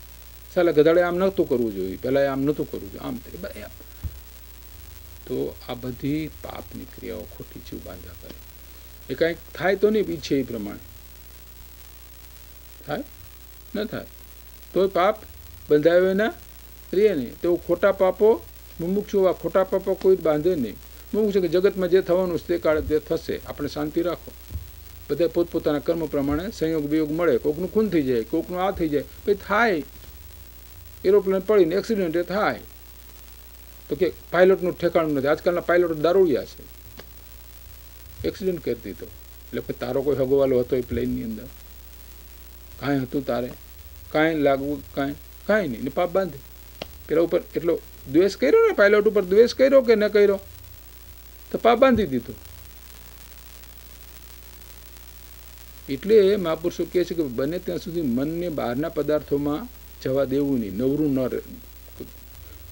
સાલા ગધાડે આમ નહોતું કરવું જોઈએ, પહેલાં આમ નહોતું કરવું જોઈએ, આમ થાય. તો આ બધી પાપની ક્રિયાઓ ખોટી જીવ બાંધા કરે. એ કાંઈક થાય તો નહીં, ઈચ્છે એ પ્રમાણે થાય ન થાય તો પાપ બંધાયો એના રહે નહીં. તો ખોટા પાપો મુમુક્ષુ, આ ખોટા પાપો કોઈ બાંધે નહીં. મુમુક્ષુ કે જગતમાં જે થવાનું તે કાળે તે થશે, આપણે શાંતિ રાખો. બધા પોતપોતાના કર્મ પ્રમાણે સંયોગ વિયોગ મળે, કોકનું ખૂન થઈ જાય, કોકનું આ થઈ જાય, પછી થાય. એરોપ્લેન પડીને એક્સિડન્ટ એ થાય. તો કે પાયલોટનું ઠેકાણું નથી. આજકાલના પાયલોટ દારૂડિયા છે, એક્સિડન્ટ કરી દીધો એટલે તારો કોઈ હગવાલો હતો એ પ્લેનની અંદર, કાંઈ હતું તારે, કાંઈ લાગવું, કાંઈ નહીં, ને પાપ બાંધે. પેલા ઉપર એટલો દ્વેષ કર્યો ને, પાયલોટ ઉપર દ્વેષ કર્યો કે ન કર્યો, તો પાપ બાંધી દીધું. એટલે મહાપુરુષો કહે છે કે બને ત્યાં સુધી મનને બહારના પદાર્થોમાં જવા દેવું નહીં, નવરું ન રહે.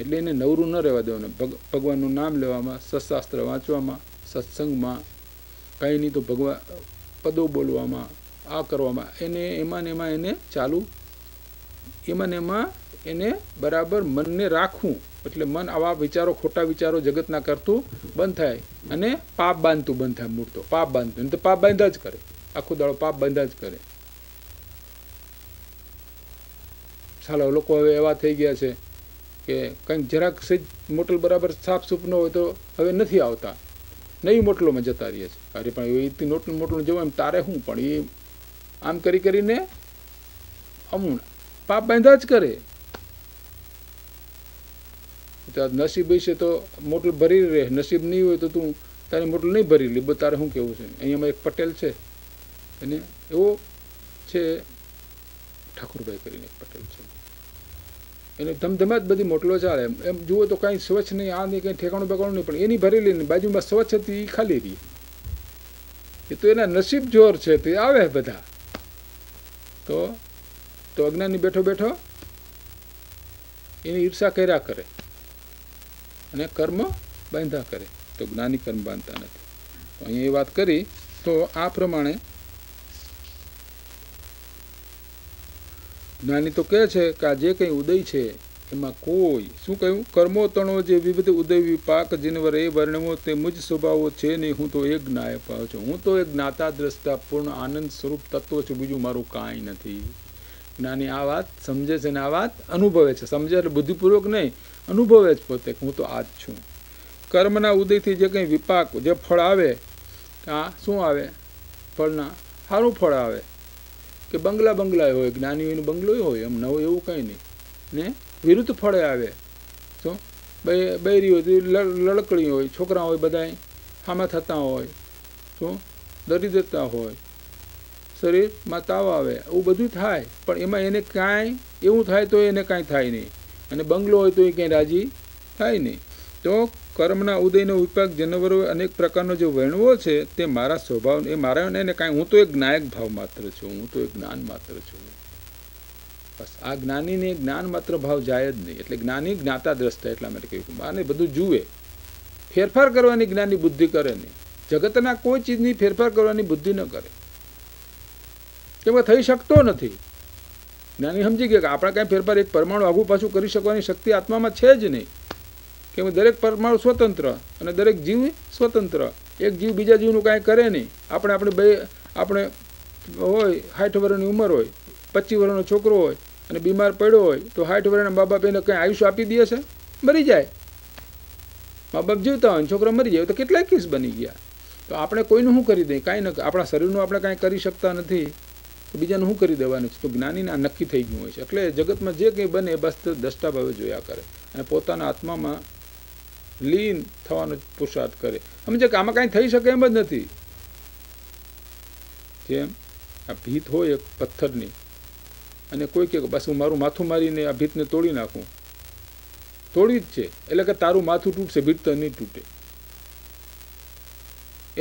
એટલે એને નવરું ન રહેવા દેવાનું. ભગવાનનું નામ લેવામાં, સત્શાસ્ત્ર વાંચવામાં, સત્સંગમાં, કંઈ નહીં તો ભગવાન પદો બોલવામાં, આ કરવામાં, એને એમાં ને એમાં એને ચાલુ, એમાં ને એમાં એને બરાબર મનને રાખવું. એટલે મન આવા વિચારો, ખોટા વિચારો જગતના કરતું બંધ થાય અને પાપ બાંધતું બંધ થાય. મૂળ તો પાપ બાંધતું, નહીં તો પાપ બાંધા જ કરે, આખો દાડો પાપ બાંધા જ કરે. ચાલો લોકો હવે એવા થઈ ગયા છે કે કંઈક જરાક સેજ મોટલ બરાબર સાફ સૂફ ન હોય તો હવે નથી આવતા, નવી મોટલોમાં જતા રહીએ છે. અરે પણ એ મોટલું જવું એમ તારે શું, પણ એ આમ કરી કરીને અમુક પાપ બાંધા જ કરે. નસીબ હશે તો મોટલ ભરી રહે, નસીબ નહીં હોય તો તું તારે મોટલ નહીં ભરી લે. તારે શું કેવું છે? અહીંયામાં એક પટેલ છે, એને એવો છે, ઠાકુરભાઈ કરીને એક પટેલ છે, એને ધમધમાટ બધી મોટલો ચાલે. એમ જુઓ તો કાંઈ સ્વચ્છ નહીં, આ નહીં, કંઈ ઠેકાણું બેકાણું નહીં, પણ એની ભરેલી નહીં, બાજુમાં સ્વચ્છ હતી એ ખાલી રહી. એ તો એના નસીબ જોર છે, તે આવે બધા. તો અજ્ઞાની બેઠો બેઠો એની ઈર્ષા કર્યા કરે અને કર્મ બાંધા કરે. તો જ્ઞાની કર્મ બાંધતા નથી. તો અહીંયા એ વાત કરી. તો આ પ્રમાણે જ્ઞાની તો કહે છે કે આ જે કંઈ ઉદય છે એમાં કોઈ શું કહ્યું, કર્મો તણો જે વિવિધ ઉદય વિપાક જીનવર એ વર્ણવો તે મુજ સ્વભાવો છે નહીં. હું તો એક જ્ઞાયક ભાવ છું, હું તો એક જ્ઞાતા દ્રષ્ટા પૂર્ણ આનંદ સ્વરૂપ તત્વ છું, બીજું મારું કાંઈ નથી. જ્ઞાની આ વાત સમજે છે ને આ વાત અનુભવે છે. સમજે એટલે બુદ્ધિપૂર્વક નહીં, અનુભવે જ પોતે હું તો આ જ છું. કર્મના ઉદયથી જે કંઈ વિપાક, જે ફળ આવે, આ શું આવે ફળના, સારું ફળ આવે કે બંગલા હોય, જ્ઞાનીઓનું બંગલો હોય, એમ ન હોય એવું કંઈ નહીં. ને વિરુદ્ધ ફળે આવે. શું બૈરી હોય, લડકડી હોય, છોકરા હોય, બધા હામા થતા હોય, શું દરિદ્રતા હોય, શરીરમાં તાવ આવે, એવું બધું થાય. પણ એમાં એને કાંઈ એવું થાય તો એને કાંઈ થાય નહીં, અને બંગલો હોય તો એ કંઈ રાજી થાય નહીં. તો કર્મના ઉદયનો વિપાક જનવરો અનેક પ્રકારનો જે વર્ણવો છે તે મારા સ્વભાવ, એ મારા એને કાંઈ, હું તો એક જ્ઞાયક ભાવ માત્ર છું, હું તો એક જ્ઞાન માત્ર છું. બસ આ જ્ઞાનીને જ્ઞાન માત્ર ભાવ જાય જ નહીં. એટલે જ્ઞાની જ્ઞાતા દ્રષ્ટા, એટલા માટે કહ્યું આને બધું જુએ, ફેરફાર કરવાની જ્ઞાની બુદ્ધિ કરે નહીં. જગતના કોઈ ચીજની ફેરફાર કરવાની બુદ્ધિ ન કરે, એમાં થઈ શકતો નથી. જ્ઞાની સમજી ગયા કે આપણે કાંઈ ફેરફાર એક પરમાણુ આગું પાછું કરી શકવાની શક્તિ આત્મામાં છે જ નહીં. કે દરેક પરમાણુ સ્વતંત્ર અને દરેક જીવ સ્વતંત્ર. એક જીવ બીજા જીવનું કાંઈ કરે નહીં. આપણે હોય 60 વર્ષની ઉંમર હોય, 25 વર્ષનો છોકરો હોય અને બીમાર પડ્યો હોય તો 60 વર્ષના મા બાપ એને કંઈ આયુષ્ય આપી દે છે? મરી જાય. મા બાપ જીવતા હોય, છોકરા મરી જાય તો કેટલાય કેસ બની ગયા. તો આપણે કોઈનું શું કરી દઈએ? કાંઈ ન, આપણા શરીરનું આપણે કાંઈ કરી શકતા નથી, તો બીજાનું શું કરી દેવાનું છે? તો જ્ઞાનીને આ નક્કી થઈ ગયું હોય છે. એટલે જગતમાં જે કંઈ બને એ બસ દ્રષ્ટા ભાવે જોયા કરે અને પોતાના આત્મામાં લીન થવાનો પુરુષાર્થ કરે. સમજે કે આમાં કાંઈ થઈ શકે એમ જ નથી. જેમ આ ભીત હોય એક પથ્થરની, અને કોઈ કહે બસ હું મારું માથું મારીને આ ભીતને તોડી નાખું, તોડી જ છે, એટલે કે તારું માથું તૂટશે, ભીત તો નહીં તૂટે.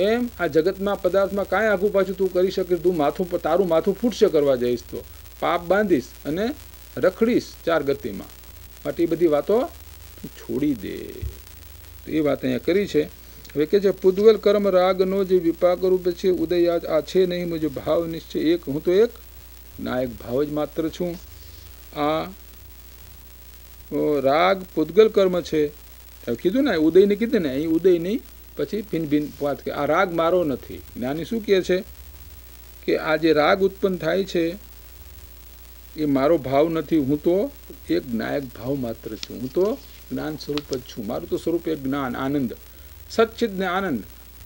એમ આ જગતમાં પદાર્થમાં કાંઈ આઘું પાછું તું કરી શકીશ? તારું માથું ફૂટશે કરવા જઈશ તો પાપ બાંધીશ અને રખડીશ 4 ગતિમાં. માટે એ બધી વાતો તું છોડી દે. તો એ વાત અહીંયા કરી છે. હવે કે છે પૂદગલ કર્મ રાગનો જે વિપાક રૂપે છે ઉદય આ છે નહીં, મુજબ ભાવ નિશ્ચય એક, હું તો એક નાયક ભાવ જ માત્ર છું. આ રાગ પૂદગલ કર્મ છે. કીધું ને ઉદયને કીધું ને, અહીં ઉદય નહીં, પછી ભિન્ન ભિન્ન વાત કે આ રાગ મારો નથી. જ્ઞાની શું કહે છે કે આ જે રાગ ઉત્પન્ન થાય છે એ મારો ભાવ નથી, હું તો એક નાયક ભાવ માત્ર છું, હું તો જ્ઞાન સ્વરૂપ જ છું. મારું તો સ્વરૂપ એક જ્ઞાન આનંદ, સચ્ચિદ ને આનંદ,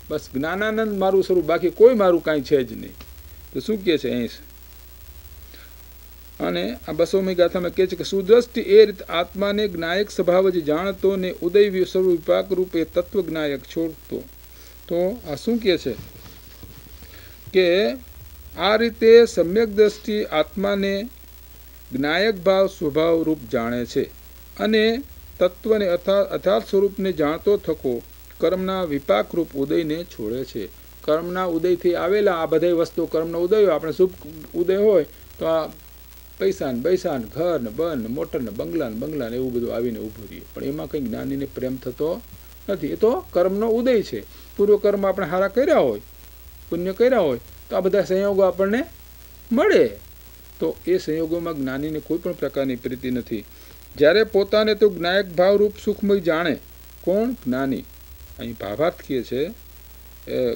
બસ જ્ઞાનાનંદ મારું સ્વરૂપ, બાકી કોઈ મારું કાંઈ છે જ નહીં. તો શું કહે છે અહીં? અને આ 200મી ગાથામાં કહે છે કે સુદ્રષ્ટિ એ રીતે આત્માને જ્ઞાયક સ્વભાવ જ જાણતો ને ઉદય સર્વ વિપાક રૂપે તત્વ જ્ઞાયક છોડતો. તો આ શું કહે છે કે આ રીતે સમ્યક દ્રષ્ટિ આત્માને જ્ઞાયક ભાવ સ્વભાવ રૂપ જાણે છે અને તત્વને અર્થાત સ્વરૂપને જાણતો થકો કર્મના વિપાક રૂપ ઉદયને છોડે છે. કર્મના ઉદયથી આવેલા આ બધી વસ્તુ કર્મનો ઉદય હોય, આપણે શુભ ઉદય હોય તો આ પૈસા ને પૈસા ને ઘર ને બન ને મોટર ને બંગલા ને એવું બધું આવીને ઊભું રહીએ, પણ એમાં કંઈ જ્ઞાનીને પ્રેમ થતો નથી. એ તો કર્મનો ઉદય છે. પૂર્વ કર્મ આપણે સારા કર્યા હોય, પુણ્ય કર્યા હોય તો આ બધા સંયોગો આપણને મળે, તો એ સંયોગોમાં જ્ઞાનીને કોઈ પણ પ્રકારની પ્રીતિ નથી. જ્યારે પોતાને તો જ્ઞાયક ભાવરૂપ સુખમય જાણે કોણ? જ્ઞાની. અહીં ભાવાર્થ કહે છે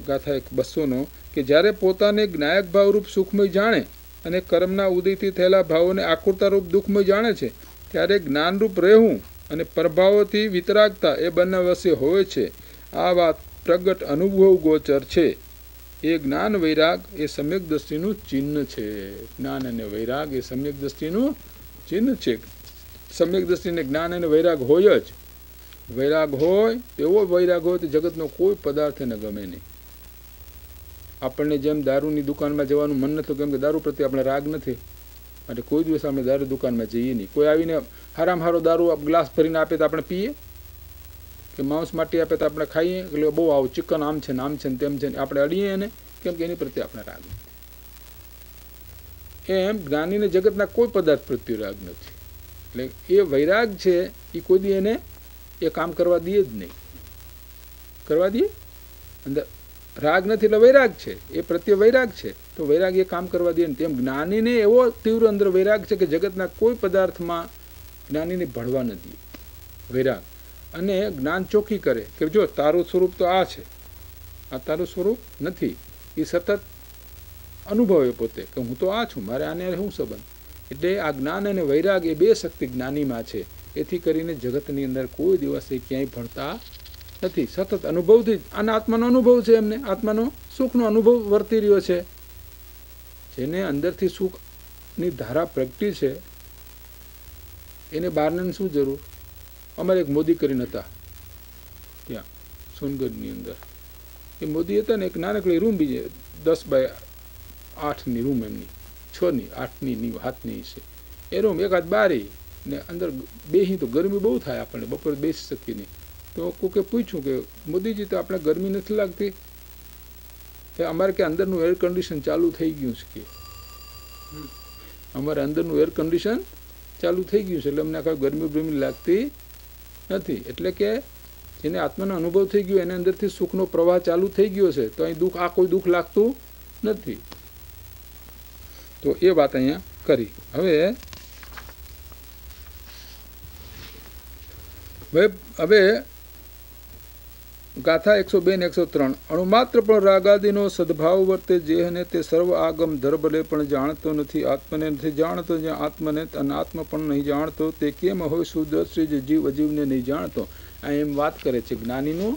ગાથા 200નો કે જ્યારે પોતાને જ્ઞાયક ભાવરૂપ સુખમય જાણે અને કર્મના ઉદયથી થયેલા ભાવોને આકુરતારૂપ દુઃખમય જાણે છે, ત્યારે જ્ઞાનરૂપ રહેવું અને પ્રભાવોથી વિતરાગતા એ બંને વચ્ચે હોય છે. આ વાત પ્રગટ અનુભવ ગોચર છે. એ જ્ઞાન વૈરાગ એ સમ્યક દ્રષ્ટિનું ચિહ્ન છે. જ્ઞાન અને વૈરાગ એ સમ્યક દ્રષ્ટિનું ચિહ્ન છે. સમ્યક દ્રષ્ટિને જ્ઞાન અને વૈરાગ હોય જ. વૈરાગ હોય, એવો વૈરાગ હોય તો જગતનો કોઈ પદાર્થ એને ગમે નહીં. આપણને જેમ દારૂની દુકાનમાં જવાનું મન નથી, કેમ કે દારૂ પ્રત્યે આપણે રાગ નથી, માટે કોઈ દિવસ આપણે દારૂ દુકાનમાં જઈએ નહીં. કોઈ આવીને હારામાં હારો દારૂ ગ્લાસ ભરીને આપે તો આપણે પીએ, કે માંસ માટી આપે તો આપણે ખાઈએ, એટલે બહુ આવું ચિકન આમ છે ને તેમ છે ને આપણે અડીએ એને, કેમ કે એની પ્રત્યે આપણે રાગ નથી. એમ જ્ઞાનીને જગતના કોઈ પદાર્થ પ્રત્યે રાગ નથી. એટલે એ વૈરાગ છે એ કોઈ દી એને એ કામ કરવા દે જ નહીં. કરવા દે? અંદર રાગ નથી એટલે વૈરાગ છે, એ પ્રત્યે વૈરાગ છે, તો વૈરાગ એ કામ કરવા દે ને. તેમ જ્ઞાનીને એવો તીવ્ર અંદર વૈરાગ છે કે જગતના કોઈ પદાર્થમાં જ્ઞાનીને ભળવા નથી વૈરાગ. અને જ્ઞાન ચોખ્ખી કરે કે જો તારું સ્વરૂપ તો આ છે, આ તારું સ્વરૂપ નથી. એ સતત અનુભવે પોતે કે હું તો આ છું, મારે આને શું સંબંધ. એટલે આ જ્ઞાન અને વૈરાગ એ બે શક્તિ જ્ઞાનીમાં છે. એથી કરીને જગતની અંદર કોઈ દિવસ એ ક્યાંય ભણતા નથી. સતત અનુભવથી જ આના આત્માનો અનુભવ છે, એમને આત્માનો સુખનો અનુભવ વર્તી રહ્યો છે. જેને અંદરથી સુખની ધારા પ્રગટી છે એને બહારને શું જરૂર. અમારે એક મોદી કરીને હતા ત્યાં સોનગઢની અંદર. એ મોદી હતા ને, એક નાનકડી રૂમ બીજે 10x8ની રૂમ, એમની 6ની 8ની 7ની છે એ રૂમ. એકાદ બારી ને અંદર બેસી તો ગરમી બહુ થાય આપણને, બપોરે બેસી શકીએ નહીં. તો કોકે પૂછ્યું કે મોદીજી તો આપણે ગરમી નથી લાગતી? કે અમારે કે અંદરનું એર કન્ડિશન ચાલુ થઈ ગયું છે, કે અમારે અંદરનું એર કન્ડિશન ચાલુ થઈ ગયું છે એટલે અમને કાંઈ ગરમી લાગતી નથી. એટલે કે જેને આત્માનો અનુભવ થઈ ગયો એને અંદરથી સુખનો પ્રવાહ ચાલુ થઈ ગયો છે, તો અહીં દુઃખ, આ કોઈ દુઃખ લાગતું નથી. તો એ વાત અહીંયા કરી. હવે ગાથા 102 ને 103. અણુમાત્ર પણ રાગાદિનો સદભાવ વર્તે જેને તે સર્વ આગમ ધર્ભલે પણ જાણતો નથી. આત્મને નથી જાણતો, જ્યાં આત્મને અનાત્મ પણ નહીં જાણતો, તે કેમ હોય સુદર્શી જે જીવ અજીવને નહીં જાણતો. આ એમ વાત કરે છે, જ્ઞાનીનું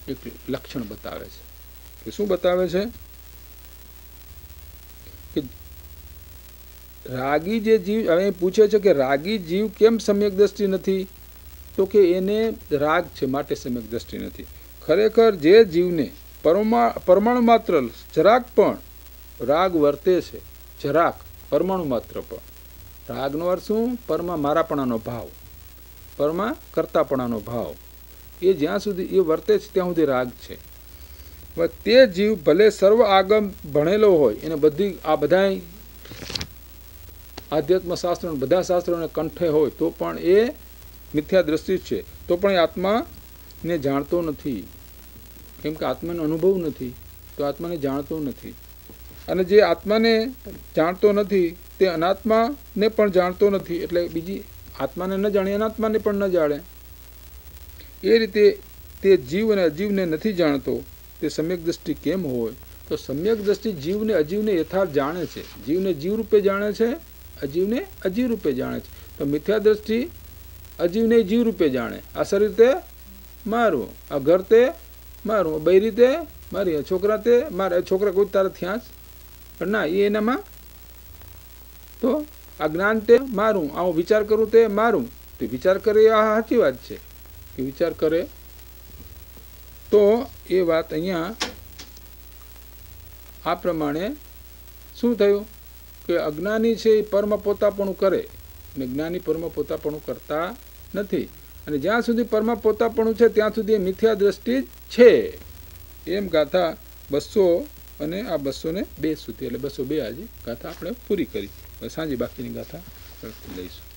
એક લક્ષણ બતાવે છે. કે શું બતાવે છે? કે રાગી જે જીવ, હવે પૂછે છે કે રાગી જીવ કેમ સમ્યક દ્રષ્ટિ નથી? તો કે એને રાગ છે માટે સમ્યક દ્રષ્ટિ નથી. ખરેખર જે જીવને પરમાણુ માત્ર જરાક પણ રાગ વર્તે છે, જરાક પરમાણુ માત્ર પણ. રાગનો અર્થ શું? પરમાં મારાપણાનો ભાવ, પરમાં કરતાપણાનો ભાવ. એ જ્યાં સુધી એ વર્તે છે ત્યાં સુધી રાગ છે. તે જીવ ભલે સર્વ આગમ ભણેલો હોય, એને બધી આ બધા આધ્યાત્મ શાસ્ત્રો બધા શાસ્ત્રોને કંઠે હોય, તો પણ એ મિથ્યા દ્રષ્ટિ છે, તો પણ એ આત્માને જાણતો નથી. કેમ કે આત્માનો અનુભવ નથી, તો આત્માને જાણતો નથી. અને જે આત્માને જાણતો નથી તે અનાત્માને પણ જાણતો નથી. એટલે બીજી આત્માને ન જાણે, અનાત્માને પણ ન જાણે. એ રીતે તે જીવ અને અજીવને નથી જાણતો. તે સમ્યક દ્રષ્ટિ કેમ હોય? તો સમ્યક દ્રષ્ટિ જીવને અજીવને યથાર્થ જાણે છે. જીવને જીવ રૂપે જાણે છે, અજીવને અજીવ રૂપે જાણે છે. તો મિથ્યા દ્રષ્ટિ અજીવને જીવ રૂપે જાણે. આ શરીર તે મારું, આ ઘર તે મારું, બૈરી તે મારી, આ છોકરા તે મારે. છોકરા કોઈ તારા થયા જ પણ ના, એ એનામાં. તો આ જ્ઞાન તે મારું, આ હું વિચાર કરું તે મારું. તે વિચાર કરે આ સાચી વાત છે કે વિચાર કરે. તો એ વાત અહીંયા આ પ્રમાણે શું થયું કે અજ્ઞાની છે એ પરમ પોતાપણું કરે અને જ્ઞાની પરમ પોતાપણું કરતા નથી. અને જ્યાં સુધી પરમ પોતાપણું છે ત્યાં સુધી એ મિથ્યા દ્રષ્ટિ જ છે. એમ ગાથા 200 અને આ 202 સુધી એટલે 202 આજે ગાથા આપણે પૂરી કરી. સાંજે બાકીની ગાથા લઈશું.